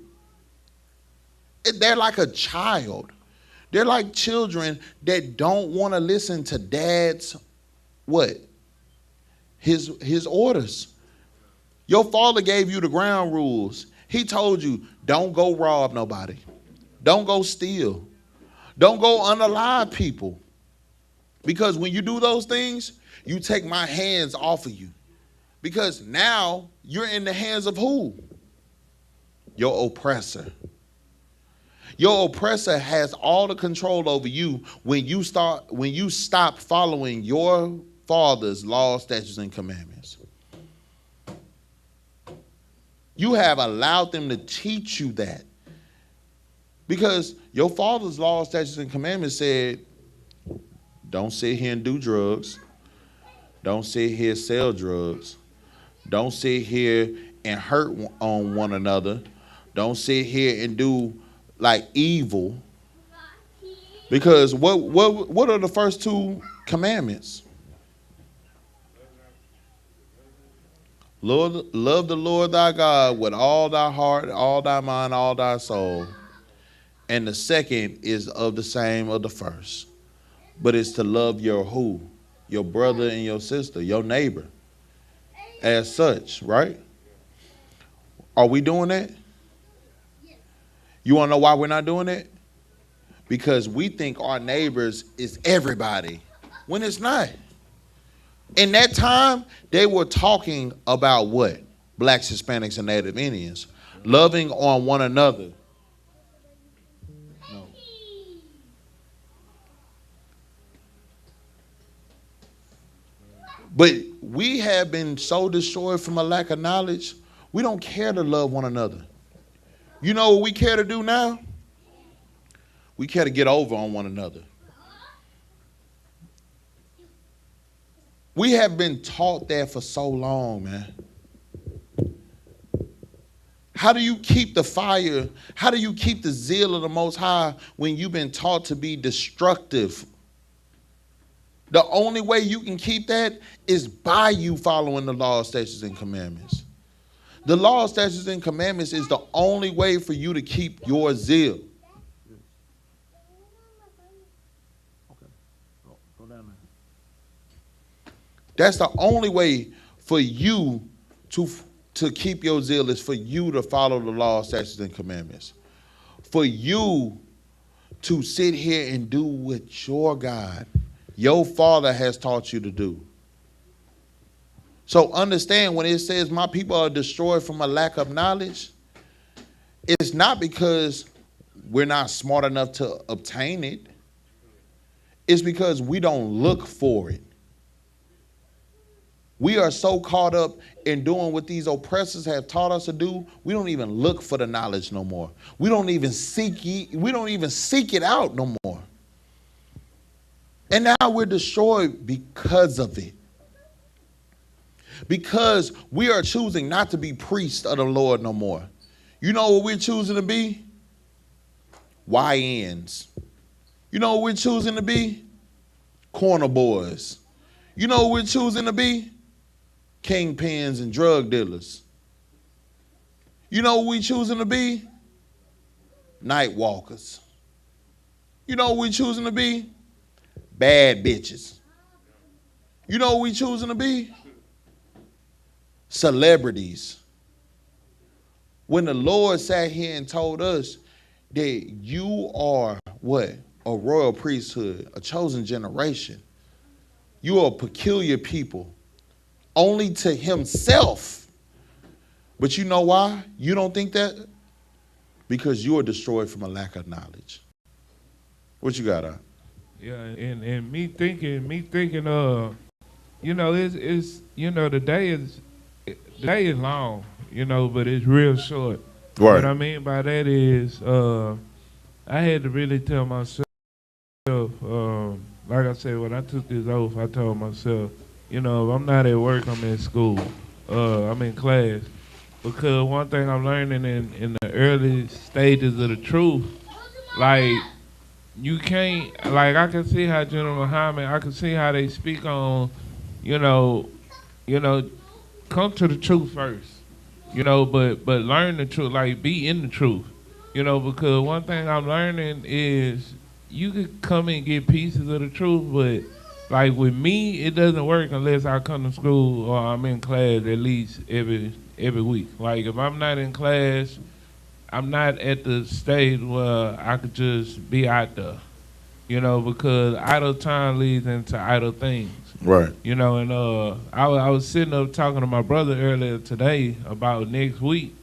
They're like a child. They're like children that don't want to listen to dad's what? His orders. Your father gave you the ground rules. He told you, don't go rob nobody. Don't go steal. Don't go unalive people. Because when you do those things, you take my hands off of you. Because now you're in the hands of who? Your oppressor. Your oppressor has all the control over you when you stop following your father's laws, statutes, and commandments. You have allowed them to teach you that. Because your father's laws, statutes, and commandments said, don't sit here and do drugs. Don't sit here and sell drugs. Don't sit here and hurt on one another. Don't sit here and do like evil. Because what are the first two commandments? Love the Lord thy God with all thy heart, all thy mind, all thy soul. And the second is of the same of the first. But it's to love your who? Your brother and your sister, your neighbor. As such, right? Are we doing that? You want to know why we're not doing it? Because we think our neighbors is everybody, when it's not. In that time, they were talking about what? Blacks, Hispanics, and Native Indians. Loving on one another. No. But we have been so destroyed from a lack of knowledge, we don't care to love one another. You know what we care to do now? We care to get over on one another. We have been taught that for so long, man. How do you keep the fire? How do you keep the zeal of the Most High when you've been taught to be destructive? The only way you can keep that is by you following the law, statutes, and commandments. The law, statutes, and commandments is the only way for you to keep your zeal. That's the only way for you to keep your zeal, is for you to follow the law, statutes, and commandments. For you to sit here and do what your God, your Father, has taught you to do. So understand, when it says my people are destroyed from a lack of knowledge, it's not because we're not smart enough to obtain it. It's because we don't look for it. We are so caught up in doing what these oppressors have taught us to do, we don't even look for the knowledge no more. We don't even seek it out no more. And now we're destroyed because of it. Because we are choosing not to be priests of the Lord no more. You know what we're choosing to be? YNs. You know what we're choosing to be? Corner boys. You know what we're choosing to be? Kingpins and drug dealers. You know what we're choosing to be? Night walkers. You know what we're choosing to be? Bad bitches. You know what we're choosing to be? Celebrities. When the Lord sat here and told us that you are what? A royal priesthood, a chosen generation. You are a peculiar people, only to himself. But you know why you don't think that? Because you are destroyed from a lack of knowledge. What you got, Yeah, and me thinking, you know, it's the day is long, but it's real short. Right. What I mean by that is, I had to really tell myself, like I said, when I took this oath, I told myself, if I'm not at work, I'm in school, I'm in class. Because one thing I'm learning in the early stages of the truth, like, you can't, like, I can see how General Muhammad, I can see how they speak on, come to the truth first, but learn the truth, like, be in the truth, because one thing I'm learning is you could come and get pieces of the truth, but, like, with me, it doesn't work unless I come to school or I'm in class at least every week. Like, if I'm not in class, I'm not at the stage where I could just be out there, because idle time leads into idle things. Right. And I was sitting up talking to my brother earlier today about next week.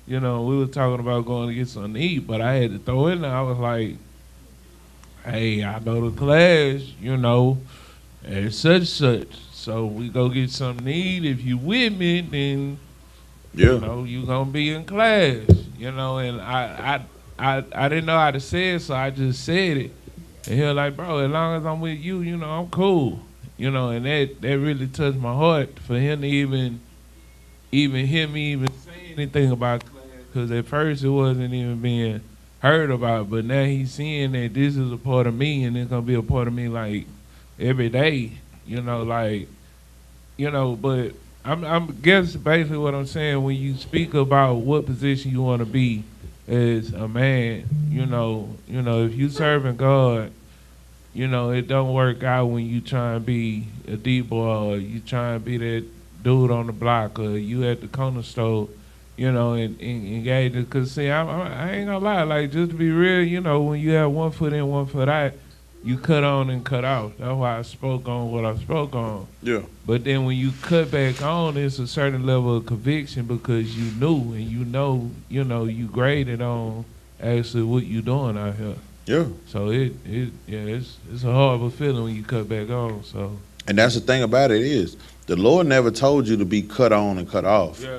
We were talking about going to get something to eat, but I had to throw in there. I was like, hey, I go to class, and such. So we go get something to eat. If you with me, then you gonna be in class, and I didn't know how to say it, so I just said it. And he was like, bro, as long as I'm with you, I'm cool. And that really touched my heart for him to even hear me even say anything about class, because at first it wasn't even being heard about, but now he's seeing that this is a part of me, and it's gonna be a part of me like every day, but I'm guess basically what I'm saying, when you speak about what position you want to be as a man, if you serving God, it don't work out when you try and be a D-boy, or you try and be that dude on the block, or you at the corner store, and gave it. Cause see, I ain't gonna lie, like just to be real, when you have one foot in, one foot out, you cut on and cut off. That's why I spoke on what I spoke on. Yeah. But then when you cut back on, it's a certain level of conviction because you knew and you graded on actually what you doing out here. Yeah. So it's a horrible feeling when you cut back on. So. And that's the thing about it is, the Lord never told you to be cut on and cut off. Yeah.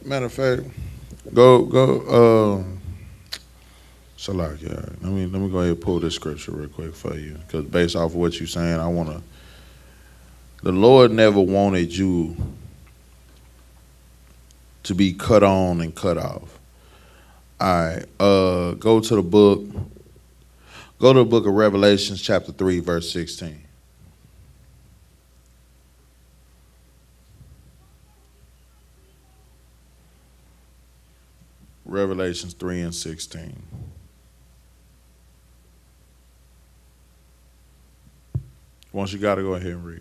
Matter of fact, go. Shalak, yeah. Let me go ahead and pull this scripture real quick for you, because based off of what you're saying, the Lord never wanted you to be cut on and cut off. All right, go to the book of Revelations, chapter 3, verse 16. Revelations 3 and 16. Once you got to go ahead and read.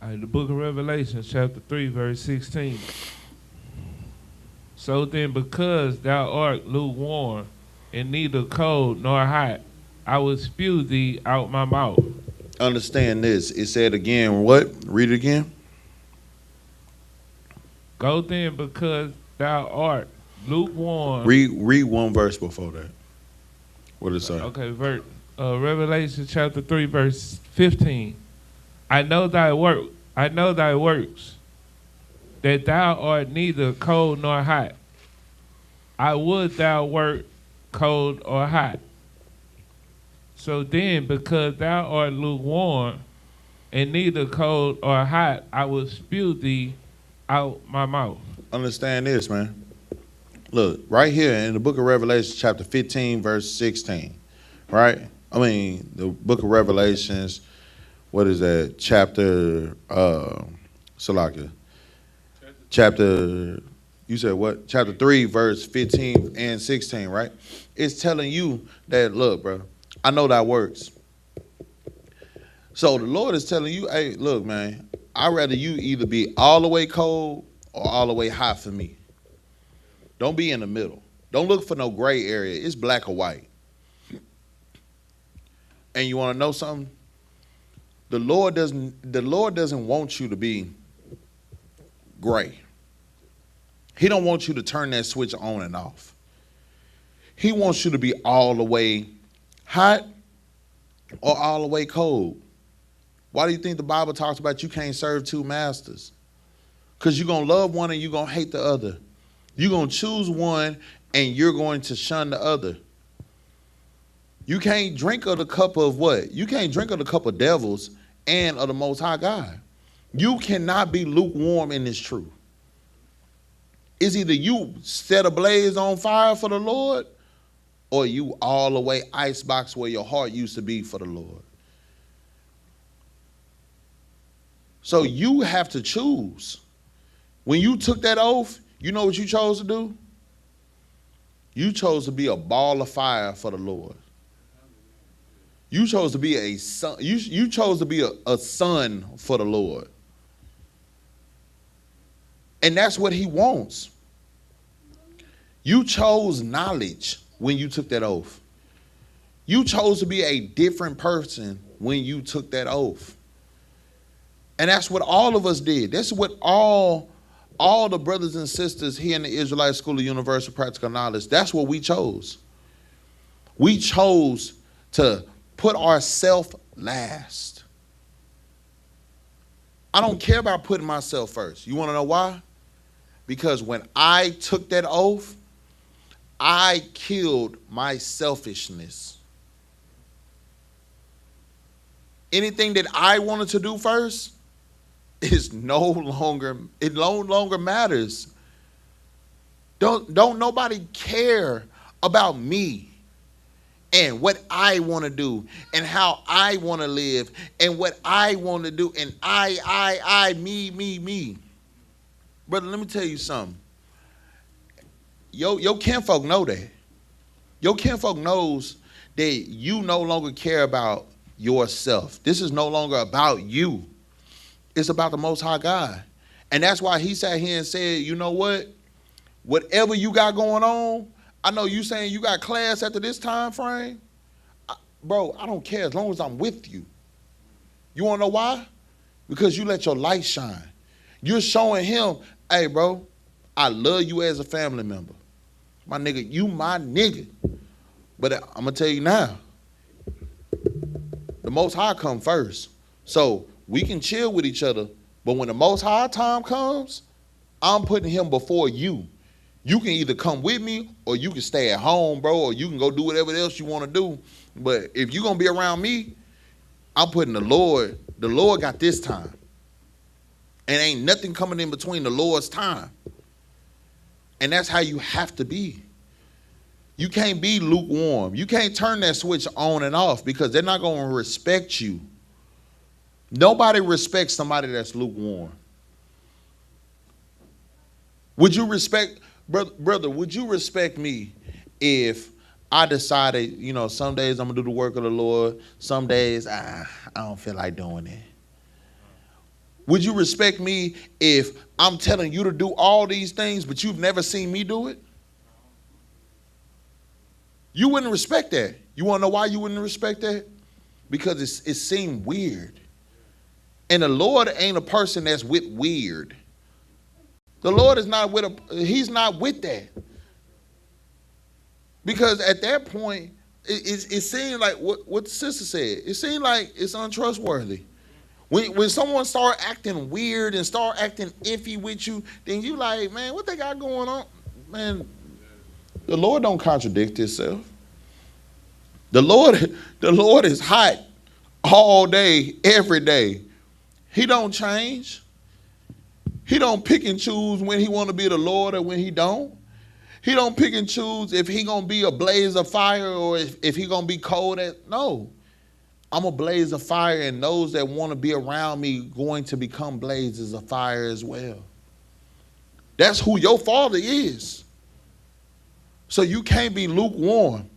All right, the book of Revelation, chapter 3, verse 16. So then, because thou art lukewarm, and neither cold nor hot, I will spew thee out my mouth. Understand this. It said again, what? Read it again. Go then, because thou art lukewarm. Read one verse before that. What did it say? Okay, Revelation chapter 3, verse 15. I know thy works, that thou art neither cold nor hot. I would thou wert cold or hot. So then, because thou art lukewarm, and neither cold or hot, I will spew thee out my mouth. Understand this, man. Look, right here in the book of Revelation, chapter 15, verse 16, right? I mean, the book of Revelations, what is that? Chapter, Salaka. Chapter, you said what? Chapter 3, verse 15 and 16, right? It's telling you that, look, bro, I know that works. So the Lord is telling you, hey, look, man, I'd rather you either be all the way cold or all the way hot for me. Don't be in the middle. Don't look for no gray area. It's black or white. And you want to know something? The Lord doesn't want you to be gray. He don't want you to turn that switch on and off. He wants you to be all the way hot or all the way cold. Why do you think the Bible talks about you can't serve two masters? Because you're going to love one and you're going to hate the other. You're going to choose one and you're going to shun the other. You can't drink of the cup of what? You can't drink of the cup of devils and of the Most High God. You cannot be lukewarm in this truth. It's either you set ablaze on fire for the Lord, or you all the way icebox where your heart used to be for the Lord. So you have to choose. When you took that oath, you know what you chose to do? You chose to be a ball of fire for the Lord. You chose to be a son. You chose to be a son for the Lord. And that's what he wants. You chose knowledge when you took that oath. You chose to be a different person when you took that oath. And that's what all of us did. That's what all the brothers and sisters here in the Israelite School of Universal Practical Knowledge, that's what we chose. We chose to put ourselves last. I don't care about putting myself first. You want to know why? Because when I took that oath, I killed my selfishness. Anything that I wanted to do first is no longer matters. Don't nobody care about me and what I want to do and how I want to live and what I want to do and I, me. Brother, let me tell you something. Your kinfolk know that. Your kinfolk knows that you no longer care about yourself. This is no longer about you. It's about the Most High God. And that's why he sat here and said, you know what? Whatever you got going on, I know you saying you got class after this time frame. Bro, I don't care as long as I'm with you. You want to know why? Because you let your light shine. You're showing him, hey, bro, I love you as a family member. My nigga, you my nigga. But I'm going to tell you now, the Most High come first. So we can chill with each other, but when the Most High time comes, I'm putting him before you. You can either come with me or you can stay at home, bro, or you can go do whatever else you want to do. But if you're going to be around me, I'm putting the Lord got this time. And ain't nothing coming in between the Lord's time. And that's how you have to be. You can't be lukewarm. You can't turn that switch on and off because they're not going to respect you. Nobody respects somebody that's lukewarm. Would you respect, brother, would you respect me if I decided, you know, some days I'm going to do the work of the Lord, some days I don't feel like doing it? Would you respect me if I'm telling you to do all these things, but you've never seen me do it? You wouldn't respect that. You want to know why you wouldn't respect that? Because it seemed weird. And the Lord ain't a person that's with weird. The Lord is not with he's not with that. Because at that point, it seemed like what the sister said. It seemed like it's untrustworthy. When someone start acting weird and start acting iffy with you, then you like, man, what they got going on? Man, the Lord don't contradict himself. The Lord is hot all day, every day. He don't change. He don't pick and choose when he want to be the Lord or when he don't. He don't pick and choose if he gonna be a blaze of fire or if he gonna be cold. No. I'm a blaze of fire, and those that want to be around me going to become blazes of fire as well. That's who your Father is. So you can't be lukewarm.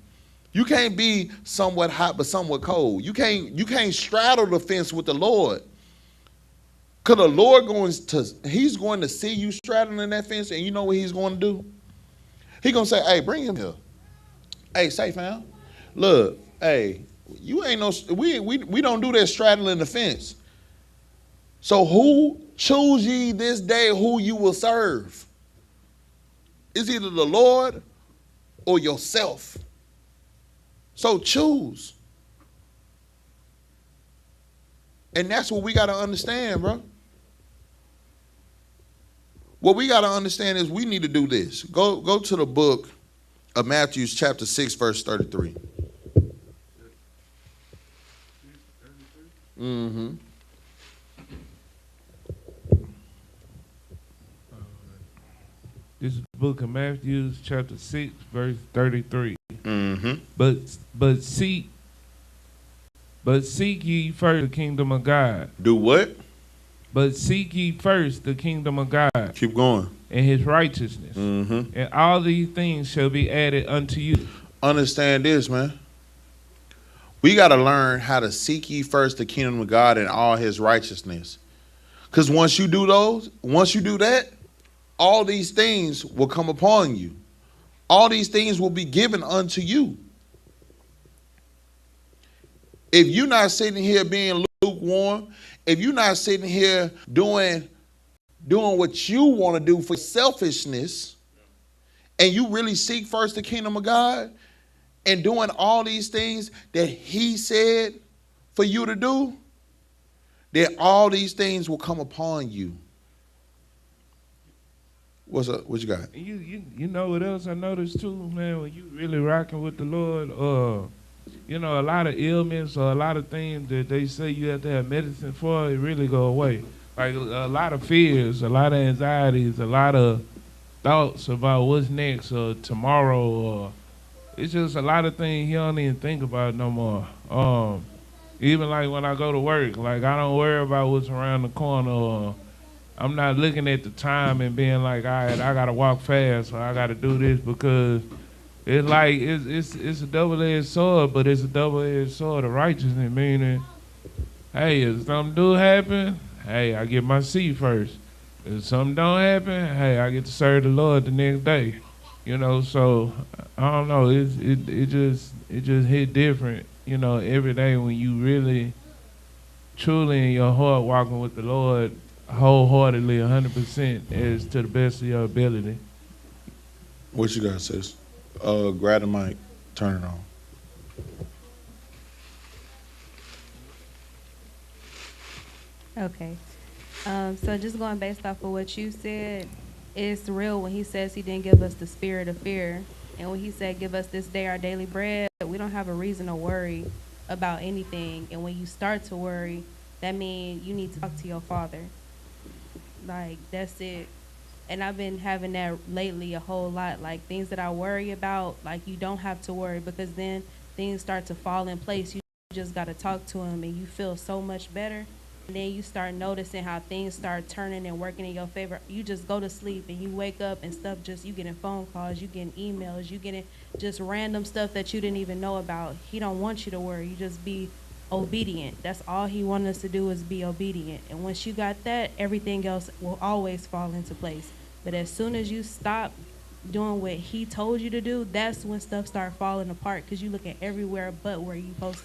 You can't be somewhat hot but somewhat cold. You can't straddle the fence with the Lord. Because the Lord he's going to see you straddling that fence, and you know what he's going to do? He's going to say, hey, bring him here. Hey, say, fam, look, hey, you ain't no, we don't do that straddling the fence. So who choose ye this day who you will serve? It's either the Lord or yourself. So choose. And that's what we got to understand, bro. What we got to understand is we need to do this. Go to the book of Matthew chapter 6, verse 33. Mm-hmm. This is the book of Matthew chapter 6, verse 33. Mm-hmm. But seek ye first the kingdom of God. Do what? But seek ye first the kingdom of God. Keep going. And his righteousness. Mm-hmm. And all these things shall be added unto you. Understand this, man. We got to learn how to seek ye first the kingdom of God and all his righteousness. Because once you do that, all these things will come upon you. All these things will be given unto you. If you're not sitting here being lukewarm, if you're not sitting here doing what you want to do for selfishness, and you really seek first the kingdom of God and doing all these things that he said for you to do, then all these things will come upon you. What's up? What you got? You know what else I noticed too, man? When you really rocking with the Lord, you know, a lot of ailments or a lot of things that they say you have to have medicine for, it really go away. Like a lot of fears, a lot of anxieties, a lot of thoughts about what's next or tomorrow, or it's just a lot of things you don't even think about no more. Even like when I go to work, like I don't worry about what's around the corner, or I'm not looking at the time and being like, all right, I gotta walk fast or I gotta do this, because it's like it's a double-edged sword, but it's a double-edged sword of righteousness, meaning, hey, if something do happen, hey, I get my seat first. If something don't happen, hey, I get to serve the Lord the next day. You know, so I don't know. It just hit different. You know, every day when you really truly in your heart walking with the Lord wholeheartedly, 100%, as to the best of your ability. What you got, sis? Grab the mic, turn it on. Okay. So just going based off of what you said, it's real when he says he didn't give us the spirit of fear. And when he said, give us this day our daily bread, we don't have a reason to worry about anything. And when you start to worry, that means you need to talk to your father. Like, that's it. And I've been having that lately a whole lot. Like, things that I worry about, like, you don't have to worry, because then things start to fall in place. You just got to talk to him and you feel so much better. And then you start noticing how things start turning and working in your favor. You just go to sleep and you wake up and stuff, just you getting phone calls, you getting emails, you getting just random stuff that you didn't even know about. He don't want you to worry. You just be obedient. That's all he wanted us to do, is be obedient. And once you got that, everything else will always fall into place. But as soon as you stop doing what he told you to do, that's when stuff start falling apart, because you looking everywhere but where you supposed to.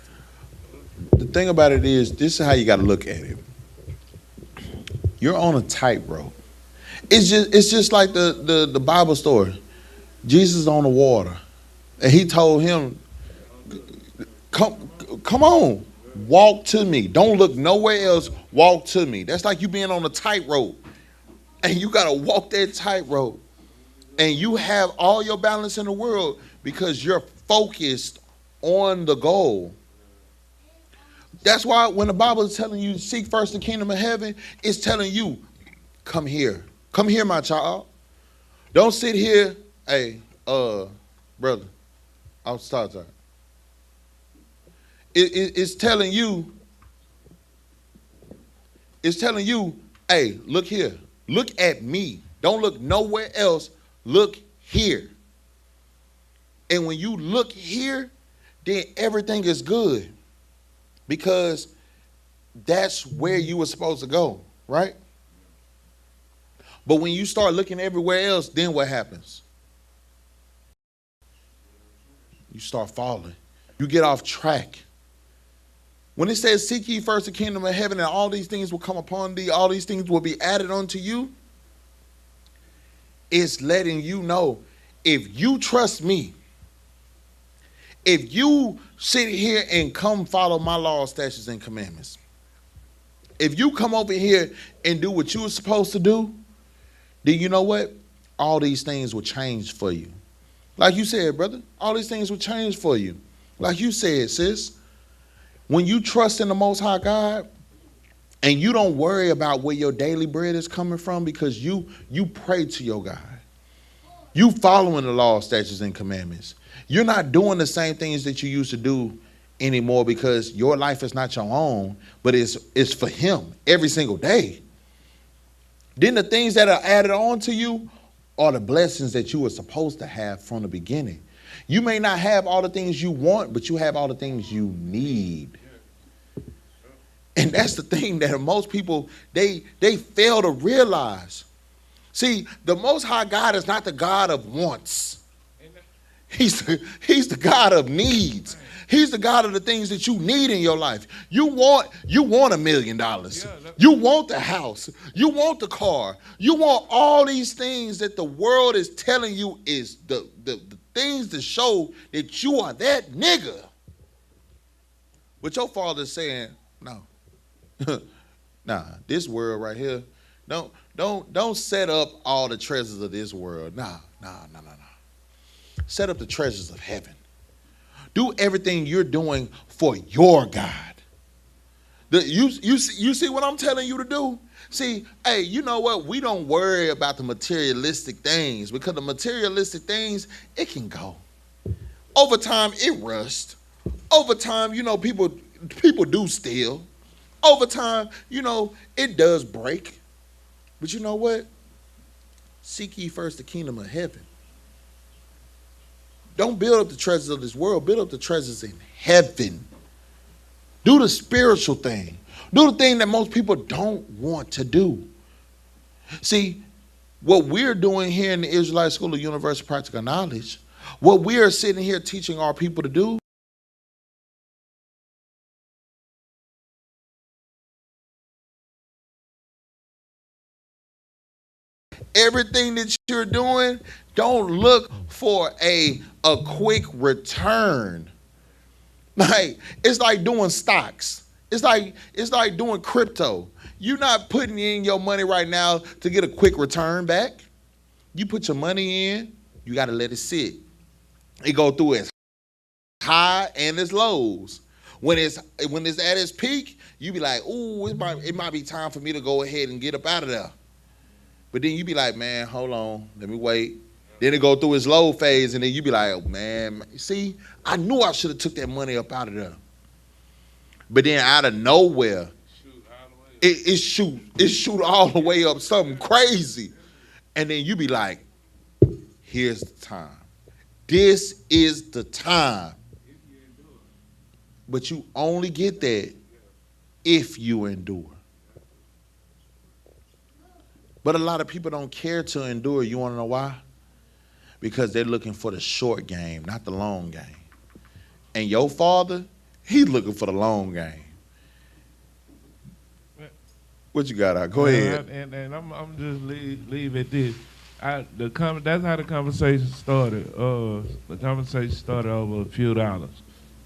The thing about it is, this is how you got to look at it. You're on a tightrope. It's just like the Bible story. Jesus is on the water, and he told him, come on, walk to me. Don't look nowhere else. Walk to me. That's like you being on a tightrope, and you got to walk that tightrope, and you have all your balance in the world because you're focused on the goal. That's why when the Bible is telling you seek first the kingdom of heaven, it's telling you, come here. Come here, my child. Don't sit here. Hey, brother, I'll start that. It's telling you, hey, look here. Look at me. Don't look nowhere else. Look here. And when you look here, then everything is good. Because that's where you were supposed to go, right? But when you start looking everywhere else, then what happens? You start falling. You get off track. When it says, seek ye first the kingdom of heaven, and all these things will come upon thee, all these things will be added unto you, it's letting you know, if you trust me, if you sit here and come follow my laws, statutes, and commandments, if you come over here and do what you were supposed to do, then you know what? All these things will change for you. Like you said, brother, all these things will change for you. Like you said, sis, when you trust in the Most High God and you don't worry about where your daily bread is coming from, because you pray to your God. You following the law, statutes, and commandments. You're not doing the same things that you used to do anymore, because your life is not your own, but it's for him every single day. Then the things that are added on to you are the blessings that you were supposed to have from the beginning. You may not have all the things you want, but you have all the things you need. And that's the thing that most people, they fail to realize. See, the Most High God is not the God of wants. He's the God of needs. He's the God of the things that you need in your life. You want $1 million. You want the house. You want the car. You want all these things that the world is telling you is the things to show that you are that nigga. But your father's saying, no. Nah, this world right here, don't set up all the treasures of this world. Nah. Set up the treasures of heaven. Do everything you're doing for your God. You see what I'm telling you to do? See, hey, you know what? We don't worry about the materialistic things, because the materialistic things, it can go. Over time, it rusts. Over time, people do steal. Over time, it does break. But you know what? Seek ye first the kingdom of heaven. Don't build up the treasures of this world. Build up the treasures in heaven. Do the spiritual thing. Do the thing that most people don't want to do. See, what we're doing here in the Israelite School of Universal Practical Knowledge, what we are sitting here teaching our people to do, everything that you're doing, don't look for a quick return. Like, it's like doing stocks. It's like doing crypto. You're not putting in your money right now to get a quick return back. You put your money in, you got to let it sit. It go through its high and its lows. When it's at its peak, you be like, ooh, it might be time for me to go ahead and get up out of there. But then you be like, man, hold on, let me wait. Then it go through its low phase, and then you be like, oh, man, see, I knew I should have took that money up out of there. But then out of nowhere, it shoot all the way up something crazy. And then you be like, here's the time. This is the time. But you only get that if you endure. But a lot of people don't care to endure. You want to know why? Because they're looking for the short game, not the long game. And your father, he's looking for the long game. What you got out? Go ahead. And I'm just leave at this. That's how the conversation started. The conversation started over a few dollars.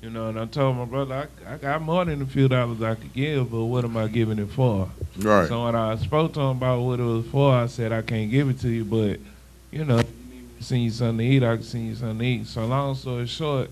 You know, and I told my brother, I got more than a few dollars I could give, but what am I giving it for? Right. So when I spoke to him about what it was for, I said, I can't give it to you, but, you know, send you something to eat, I can send you something to eat. So long story short,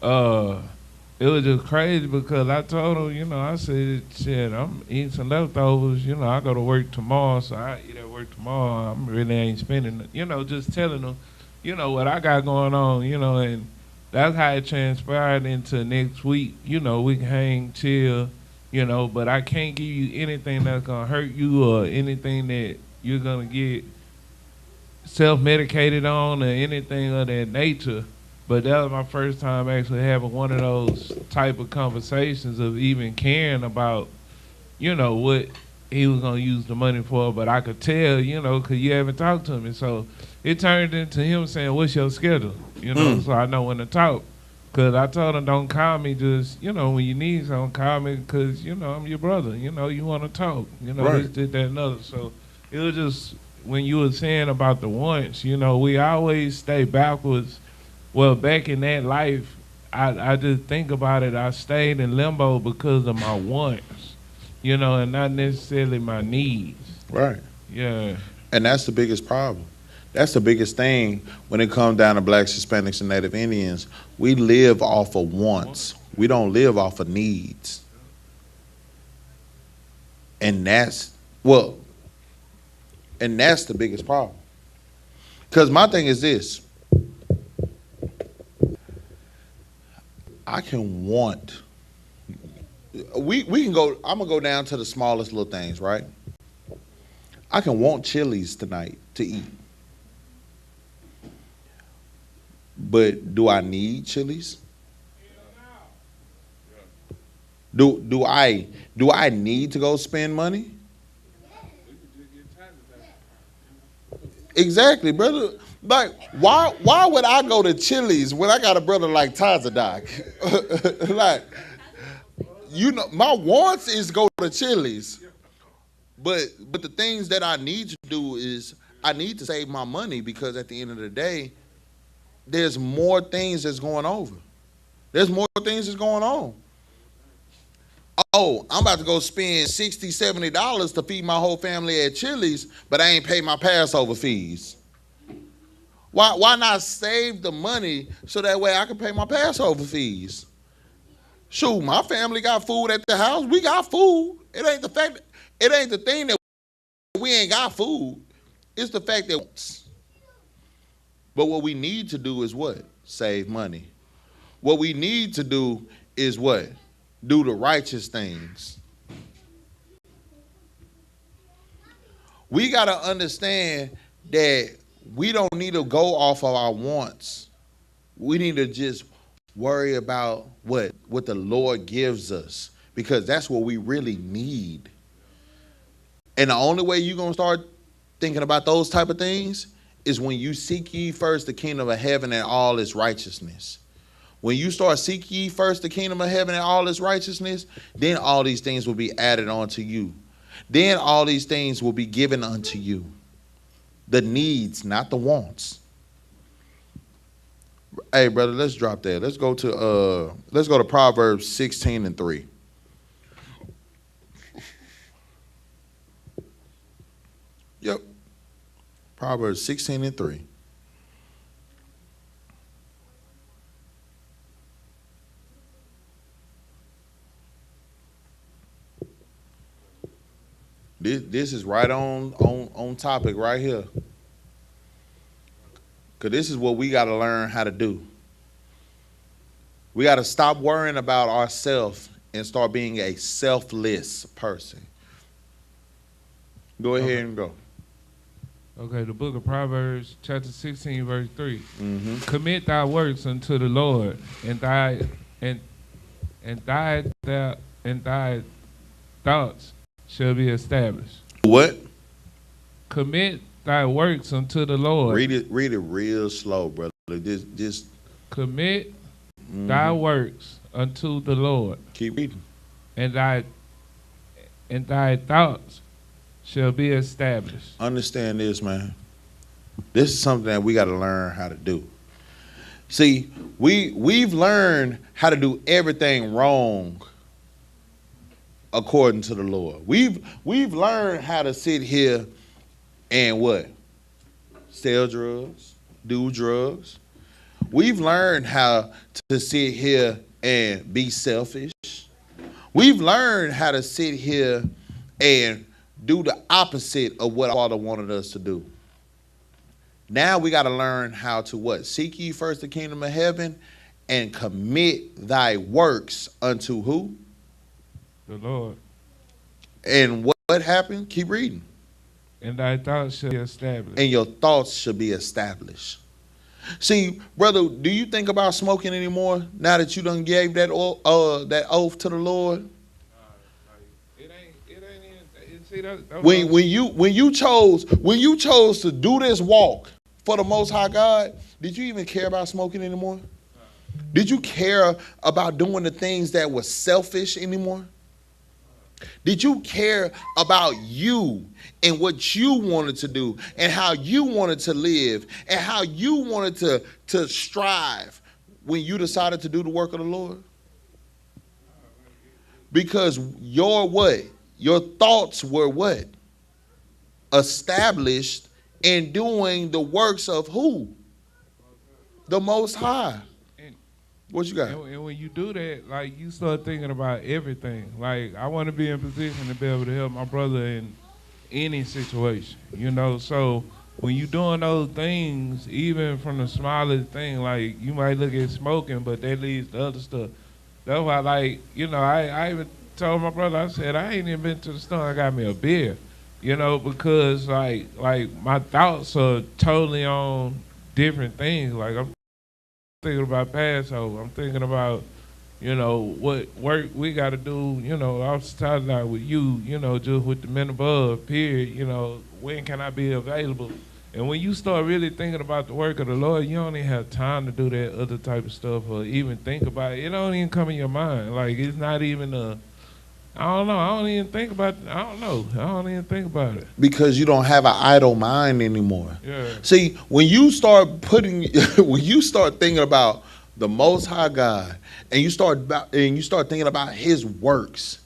it was just crazy because I told him, you know, I said, shit, I'm eating some leftovers. You know, I go to work tomorrow, so I eat at work tomorrow. I really ain't spending, you know, just telling them, you know, what I got going on, you know, and that's how it transpired into next week. You know, we can hang, chill, you know, but I can't give you anything that's going to hurt you or anything that you're going to get self-medicated on or anything of that nature. But that was my first time actually having one of those type of conversations of even caring about, you know, what he was going to use the money for. But I could tell, you know, because you haven't talked to me. So it turned into him saying, what's your schedule? You know, so I know when to talk. Because I told him, don't call me just, you know, when you need something, call me because, you know, I'm your brother. You know, you want to talk. You know, Right. this, did that, and other. So it was just, when you were saying about the wants, you know, we always stay backwards. Well, back in that life, I just think about it, I stayed in limbo because of my wants, you know, and not necessarily my needs. Right. Yeah. And that's the biggest problem. That's the biggest thing when it comes down to blacks, Hispanics, and Native Indians. We live off of wants. We don't live off of needs. And that's the biggest problem. Because my thing is this. I can want. We can go. I'm gonna go down to the smallest little things, right? I can want Chili's tonight to eat, but do I need Chili's? Do I need to go spend money? Exactly, brother. Like, why would I go to Chili's when I got a brother like Tazadak? Like, you know, my wants is go to Chili's. But the things that I need to do is I need to save my money because at the end of the day, there's more things that's going over. There's more things that's going on. Oh, I'm about to go spend $60, $70 to feed my whole family at Chili's, but I ain't pay my Passover fees. Why not save the money so that way I can pay my Passover fees? Shoot, my family got food at the house. We got food. It ain't the thing that we ain't got food. It's the fact that. But what we need to do is what? Save money. What we need to do is what? Do the righteous things. We got to understand that we don't need to go off of our wants. We need to just worry about what the Lord gives us, because that's what we really need. And the only way you're going to start thinking about those type of things is when you seek ye first the kingdom of heaven and all its righteousness. When you start seek ye first the kingdom of heaven and all its righteousness, then all these things will be added onto you. Then all these things will be given unto you. The needs, not the wants. Hey, brother, let's drop that. Let's go to Proverbs 16:3. Yep. Proverbs 16:3. This is right on topic right here. Because this is what we got to learn how to do. We got to stop worrying about ourselves and start being a selfless person. Go ahead and go. Okay, the book of Proverbs, chapter 16, verse 3. Mm-hmm. Commit thy works unto the Lord, and thy thoughts shall be established. What? Commit thy works unto the Lord. Read it real slow, brother. Just commit thy works unto the Lord. Keep reading. And thy thoughts shall be established. Understand this, man. This is something that we got to learn how to do. See, we've learned how to do everything wrong according to the Lord. We've learned how to sit here and what? Sell drugs, do drugs. We've learned how to sit here and be selfish. We've learned how to sit here and do the opposite of what our Father wanted us to do. Now we got to learn how to what? Seek ye first the kingdom of heaven and commit thy works unto who? The Lord. And what happened? Keep reading. And thy thoughts shall be established. And your thoughts should be established. See, brother, do you think about smoking anymore now that you done gave that oath to the Lord? When you chose to do this walk for the Most High God, did you even care about smoking anymore? Did you care about doing the things that were selfish anymore? Did you care about you and what you wanted to do and how you wanted to live and how you wanted to strive when you decided to do the work of the Lord? Because your what? Your thoughts were what? Established in doing the works of who? The Most High. What you got? And when you do that, like, you start thinking about everything. Like, I want to be in position to be able to help my brother in any situation, you know? So when you doing those things, even from the smallest thing, like, you might look at smoking, but that leads to other stuff. That's why, like, you know, I even told my brother, I said, I ain't even been to the store, I got me a beer, you know, because, like my thoughts are totally on different things. Like, I'm thinking about Passover. I'm thinking about, you know, what work we got to do. You know, I was talking about with you, you know, just with the men above, period. You know, when can I be available? And when you start really thinking about the work of the Lord, you don't even have time to do that other type of stuff or even think about it. It don't even come in your mind. Like, it's not even I don't know. I don't even think about it. I don't even think about it. Because you don't have an idle mind anymore. Yeah. See, when you start thinking about the Most High God, and you start thinking about His works,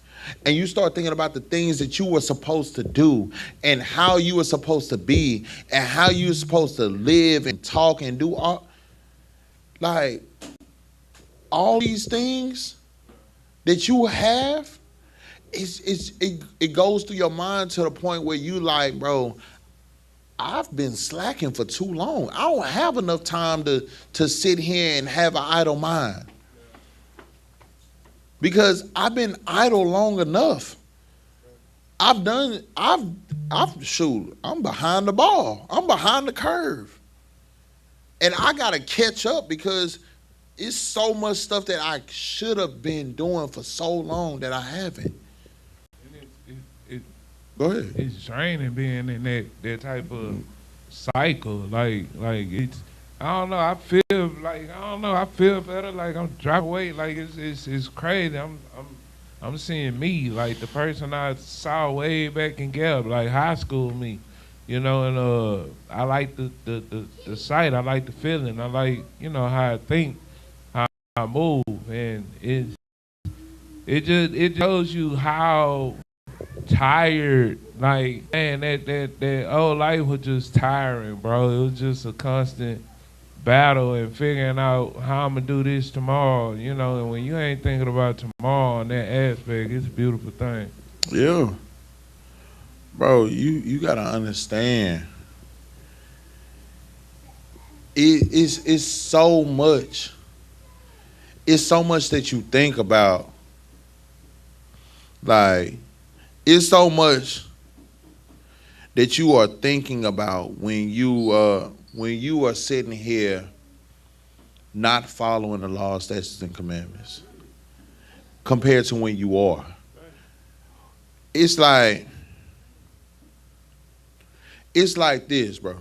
and you start thinking about the things that you were supposed to do, and how you were supposed to be, and how you were supposed to live and talk and do all these things that you have. It goes through your mind to the point where you like, bro, I've been slacking for too long. I don't have enough time to sit here and have an idle mind. Because I've been idle long enough. I'm behind the ball. I'm behind the curve. And I gotta catch up because it's so much stuff that I should have been doing for so long that I haven't. Go ahead. It's draining being in that type of cycle. Like it's, I don't know. I feel better. Like I'm dropping weight. Like it's crazy. I'm seeing me, like the person I saw way back in Galv, like high school me. You know, and I like the sight. I like the feeling. I like, how I think, how I move, and it just shows you how tired. Like, man, that old life was just tiring, bro. It was just a constant battle and figuring out how I'm gonna do this tomorrow. And when you ain't thinking about tomorrow in that aspect, it's a beautiful thing. Yeah. Bro, you gotta understand. It's so much. It's so much that you think about. Like, it's so much that you are thinking about when you are sitting here not following the laws, statutes, and commandments compared to when you are. It's like this, bro.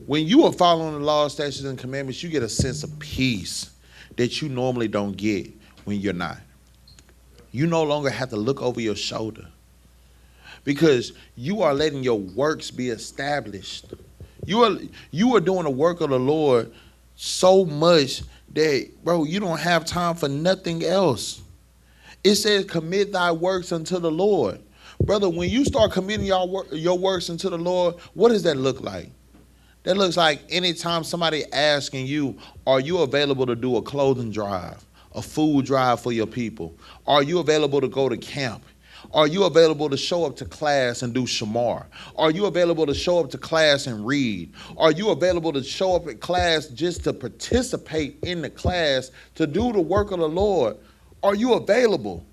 When you are following the laws, statutes, and commandments, you get a sense of peace that you normally don't get when you're not. You no longer have to look over your shoulder because you are letting your works be established. You are doing the work of the Lord so much that, bro, you don't have time for nothing else. It says, commit thy works unto the Lord. Brother, when you start committing your works unto the Lord, what does that look like? That looks like anytime somebody asking you, are you available to do a clothing drive, a food drive for your people? Are you available to go to camp? Are you available to show up to class and do shamar? Are you available to show up to class and read? Are you available to show up at class just to participate in the class, to do the work of the Lord? Are you available?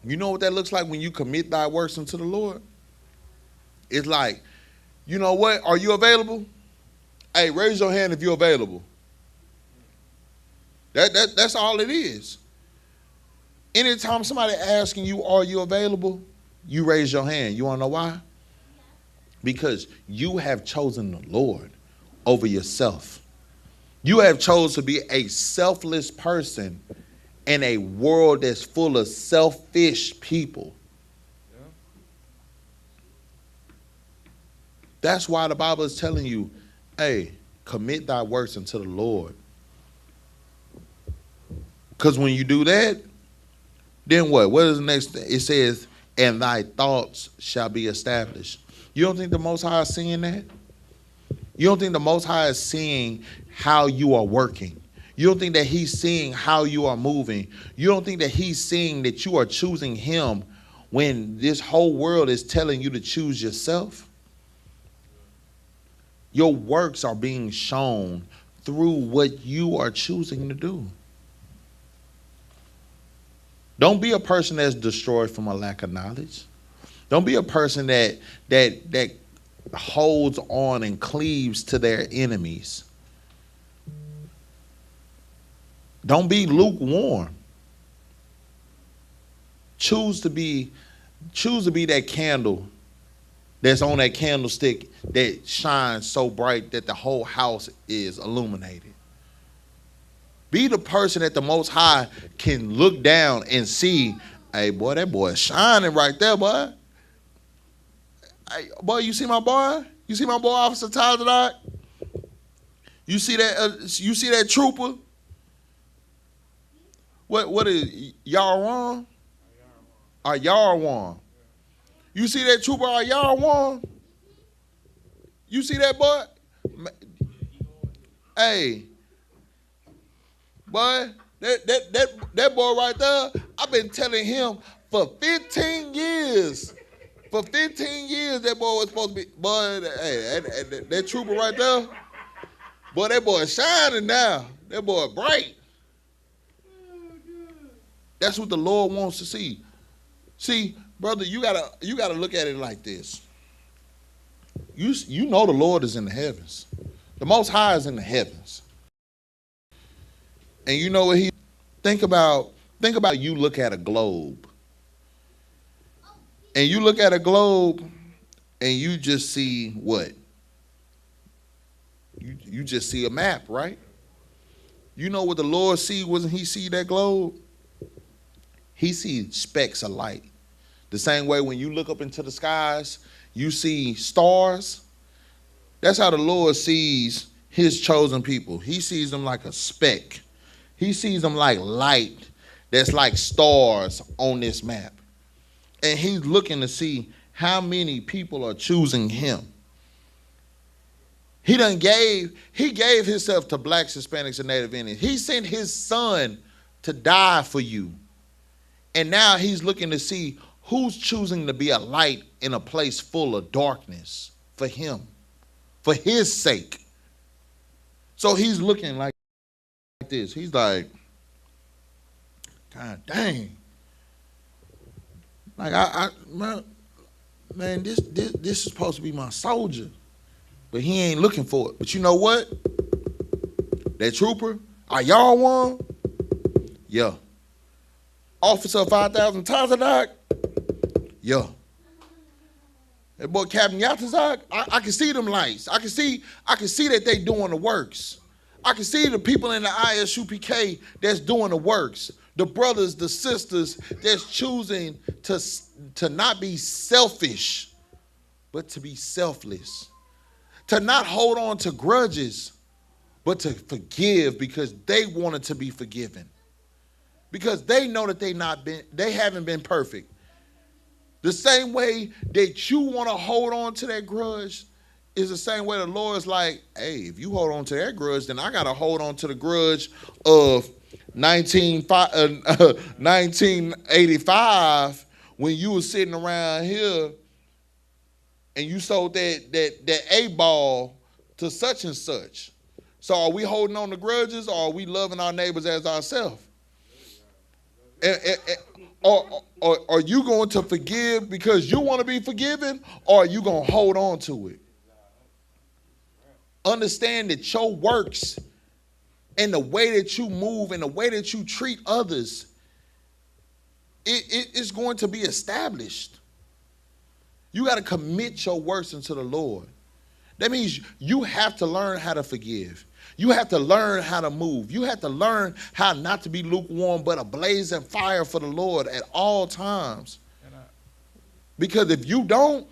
You know what that looks like when you commit thy works unto the Lord? It's like, you know what? Are you available? Hey, raise your hand if you're available. That's all it is. Anytime somebody asking you, are you available? You raise your hand. You want to know why? Because you have chosen the Lord over yourself. You have chosen to be a selfless person in a world that's full of selfish people. That's why the Bible is telling you, hey, commit thy works unto the Lord. Because when you do that, then what? What is the next thing? It says, and thy thoughts shall be established. You don't think the Most High is seeing that? You don't think the Most High is seeing how you are working? You don't think that he's seeing how you are moving? You don't think that he's seeing that you are choosing him when this whole world is telling you to choose yourself? Your works are being shown through what you are choosing to do. Don't be a person that's destroyed from a lack of knowledge. Don't be a person that holds on and cleaves to their enemies. Don't be lukewarm. Choose to be that candle that's on that candlestick that shines so bright that the whole house is illuminated. Be the person that the Most High can look down and see, hey, boy, that boy is shining right there, boy. Hey, boy, you see my boy? You see my boy, Officer Tajadot? You see that trooper? What is Yarwan? Yarwan. You see that trooper Yarwan? You see that boy? Hey, boy, that boy right there, I've been telling him for 15 years. For 15 years, that boy was supposed to be, boy, hey, that trooper right there, boy, that boy is shining now. That boy bright. That's what the Lord wants to see. See, brother, you gotta look at it like this. You know the Lord is in the heavens. The Most High is in the heavens. And you know what think about you look at a globe. And you look at a globe and you just see what? You just see a map, right? You know what the Lord see when he see that globe? He sees specks of light. The same way when you look up into the skies, you see stars. That's how the Lord sees his chosen people. He sees them like a speck. He sees them like light that's like stars on this map. And he's looking to see how many people are choosing him. He gave himself to blacks, Hispanics, and Native Indians. He sent his son to die for you. And now he's looking to see who's choosing to be a light in a place full of darkness for him, for his sake. So he's looking like this. He's like, God dang. Like man, this is supposed to be my soldier. But he ain't looking for it. But you know what? That trooper, are y'all one? Yeah. Officer of 5,000 Tazadak? Yeah. That boy Captain Yatazak, I can see them lights. I can see that they doing the works. I can see the people in the I.S.U.P.K. that's doing the works. The brothers, the sisters that's choosing to not be selfish, but to be selfless. To not hold on to grudges, but to forgive because they wanted to be forgiven. Because they know that they haven't been perfect. The same way that you want to hold on to that grudge is the same way the Lord's like, hey, if you hold on to that grudge, then I got to hold on to the grudge of 1985 when you were sitting around here and you sold that A-ball to such and such. So are we holding on to grudges, or are we loving our neighbors as ourselves? Or are you going to forgive because you want to be forgiven, or are you going to hold on to it? Understand that your works and the way that you move and the way that you treat others, it is going to be established. You got to commit your works unto the Lord. That means you have to learn how to forgive. You have to learn how to move. You have to learn how not to be lukewarm, but a blazing fire for the Lord at all times. Because if you don't,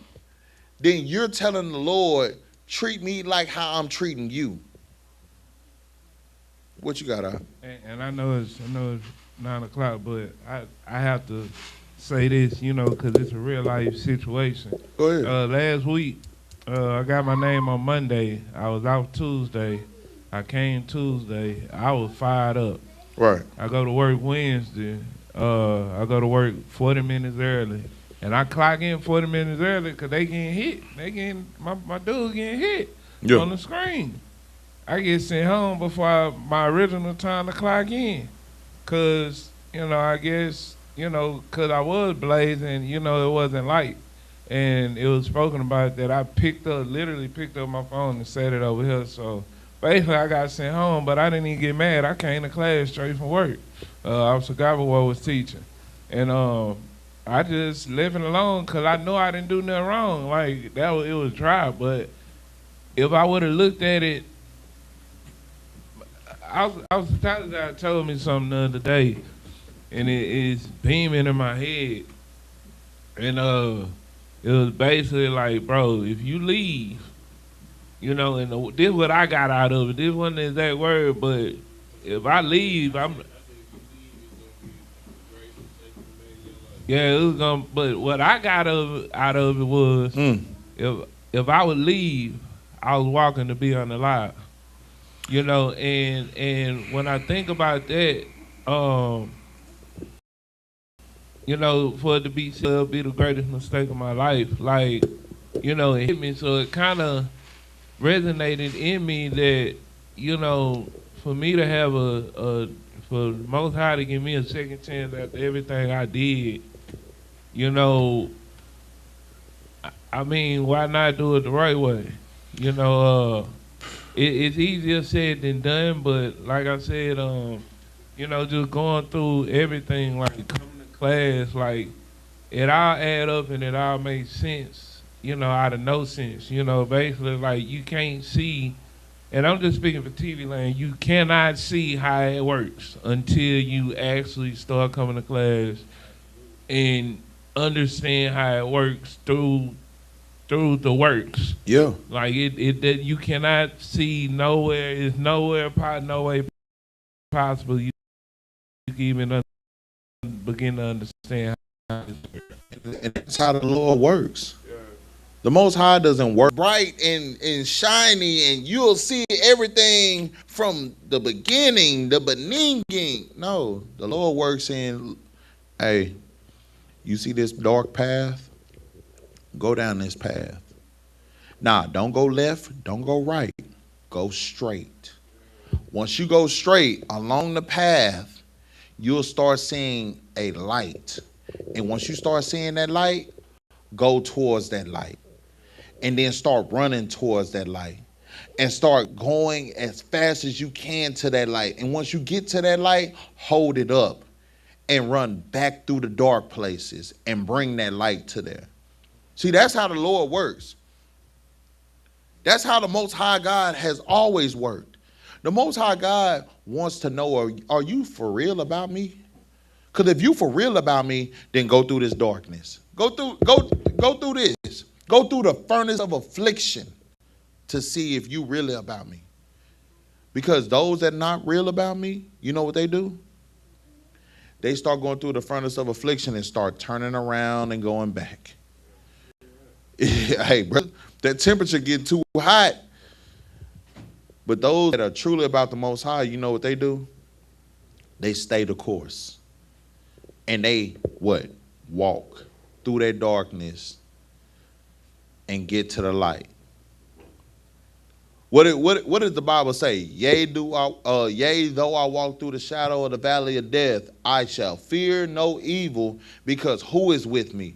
then you're telling the Lord, treat me like how I'm treating you. What you got, Al? And I know it's 9 o'clock, but I have to say this, because it's a real life situation. Go ahead. Last week, I got my name on Monday. I was out Tuesday. I came Tuesday. I was fired up. Right. I go to work Wednesday. I go to work 40 minutes early. And I clock in 40 minutes early because they getting hit. My dude getting hit on the screen. I get sent home before my original time to clock in. Because, I guess, because I was blazing, it wasn't light. And it was spoken about that I literally picked up my phone and set it over here. So basically I got sent home, but I didn't even get mad. I came to class straight from work. Officer Galv was teaching. And I just left it alone because I know I didn't do nothing wrong. Like, it was dry. But if I would have looked at it, I was the guy told me something the other day, and it is beaming in my head. And it was basically like, bro, if you leave, and this is what I got out of it. This wasn't the exact word, but if I leave, it was gonna. But what I got out of it was, if I would leave, I was walking to be unalive. And when I think about that, for it to be the greatest mistake of my life, like, it hit me, so it kind of resonated in me that, for me to have for Most High to give me a second chance after everything I did, I mean, why not do it the right way? It's easier said than done, but like I said, just going through everything, like coming to class, like, it all add up and it all makes sense, out of no sense. Basically, like, you can't see, and I'm just speaking for TV land, you cannot see how it works until you actually start coming to class and understand how it works through the works. Yeah. Like, it that you cannot see nowhere. It's no way possible you can even begin to understand how it works. And that's how the Lord works. The Most High doesn't work bright and shiny, and you'll see everything from the beginning, the beginning. No, the Lord works in, hey, you see this dark path? Go down this path. Nah, don't go left, don't go right. Go straight. Once you go straight along the path, you'll start seeing a light. And once you start seeing that light, go towards that light. And then start running towards that light. And start going as fast as you can to that light. And once you get to that light, hold it up and run back through the dark places and bring that light to there. See, that's how the Lord works. That's how the Most High God has always worked. The Most High God wants to know, are you for real about me? Because if you for real about me, then go through this darkness. Go through this. Go through the furnace of affliction to see if you really about me. Because those that not real about me, you know what they do? They start going through the furnace of affliction and start turning around and going back. Hey, brother, that temperature get too hot. But those that are truly about the Most High, you know what they do? They stay the course. And they, what? Walk through that darkness and get to the light. What does the Bible say? Yea, though I walk through the shadow of the valley of death, I shall fear no evil, because who is with me?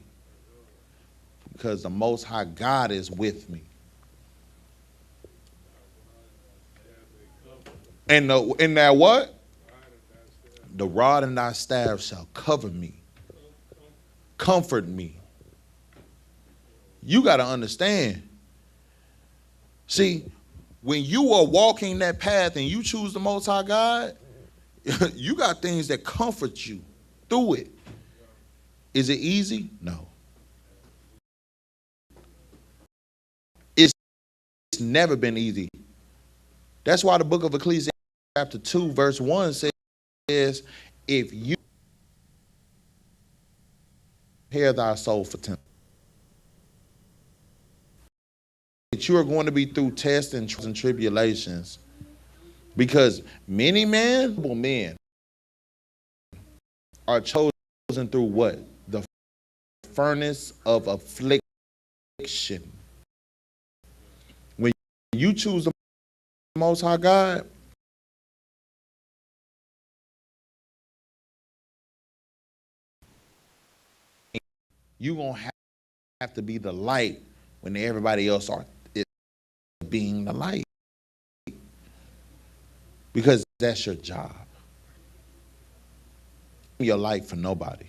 Because the Most High God is with me. And in that what? The rod and thy staff shall cover me. Comfort me. You got to understand. See, when you are walking that path and you choose the Most High God, you got things that comfort you through it. Is it easy? No. It's never been easy. That's why the book of Ecclesiastes chapter 2 verse 1 says, if you prepare thy soul for temptation, that you are going to be through tests and tribulations, because many men are chosen through what? The furnace of affliction. When you choose the Most High God, you're going to have to be the light when everybody else are being the light. Because that's your job. Your light for nobody.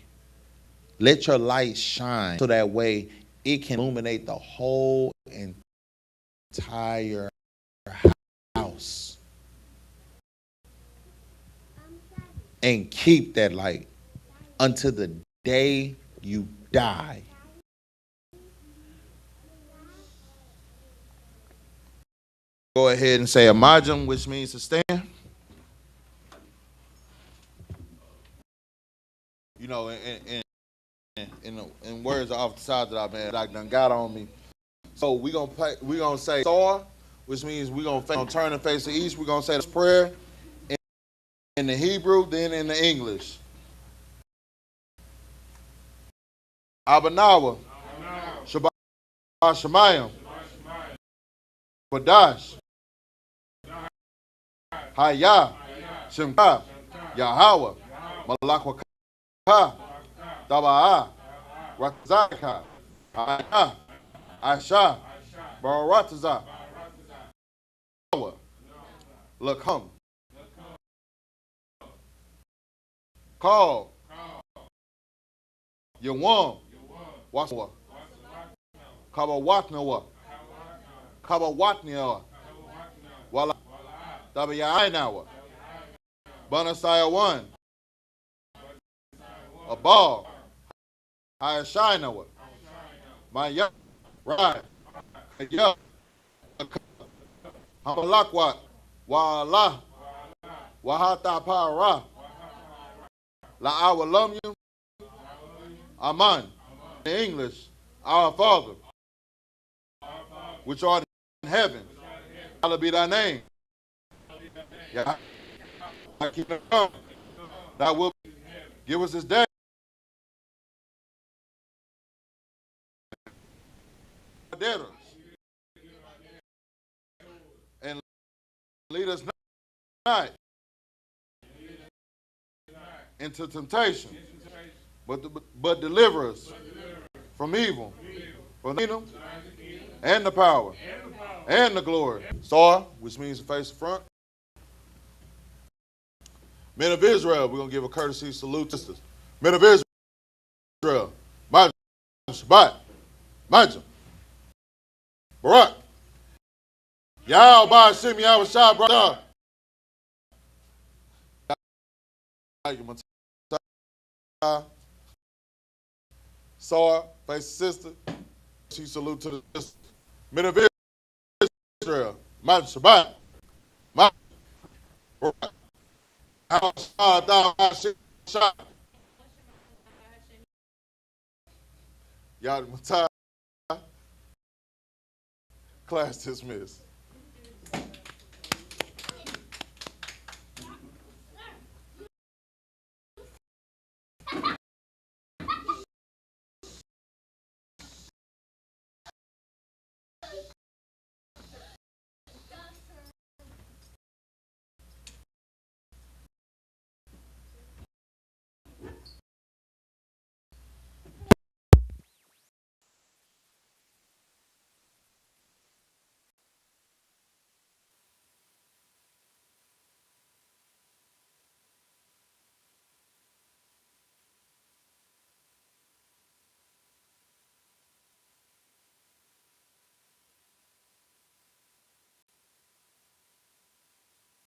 Let your light shine so that way it can illuminate the whole entire house. And keep that light until the day you die. Go ahead and say Amajim, which means to stand. You know, in words off the side that I've been, like done got on me. So we're gonna say Sar, which means we're gonna turn and face the east. We're gonna say this prayer in the Hebrew, then in the English. Abanawa, Shabbat Shemayim, Badash, Hayah, Shemka, Yahweh, Malakwaka, Daba'ah, Ratzaka, Ayah, Aisha, Barataza, Lakum, Call, Yawam, Waswa. Kabawatnawa. Kabawatnia. Wala. Dabayainawa. Banasaya 1. Abal. I.S.U.P.K. My ya. Right. Ya. Hamalakwa. Wala. Wahata para. La I will love you. Aman. In English, our Father, which art in heaven, hallowed be thy name. Yeah. Keep it going. Thou wilt give us this day. Debtors. And lead us not into temptation, but deliver us from evil, from the kingdom and the power and the glory. Sar, which means to face the front. Men of Israel, we're going to give a courtesy salute to sisters. Men of Israel, Majum, Shabbat, Majum, Barak, Yahweh, Ba'ashim, Yahweh, Shah, brother. Sar, face the sister. She salute to the sister. Men of Israel, Majum, Shabbat, Majum, Barak, Yahweh, Shah, Ba'ashim, Shah. Yahweh, Class dismissed.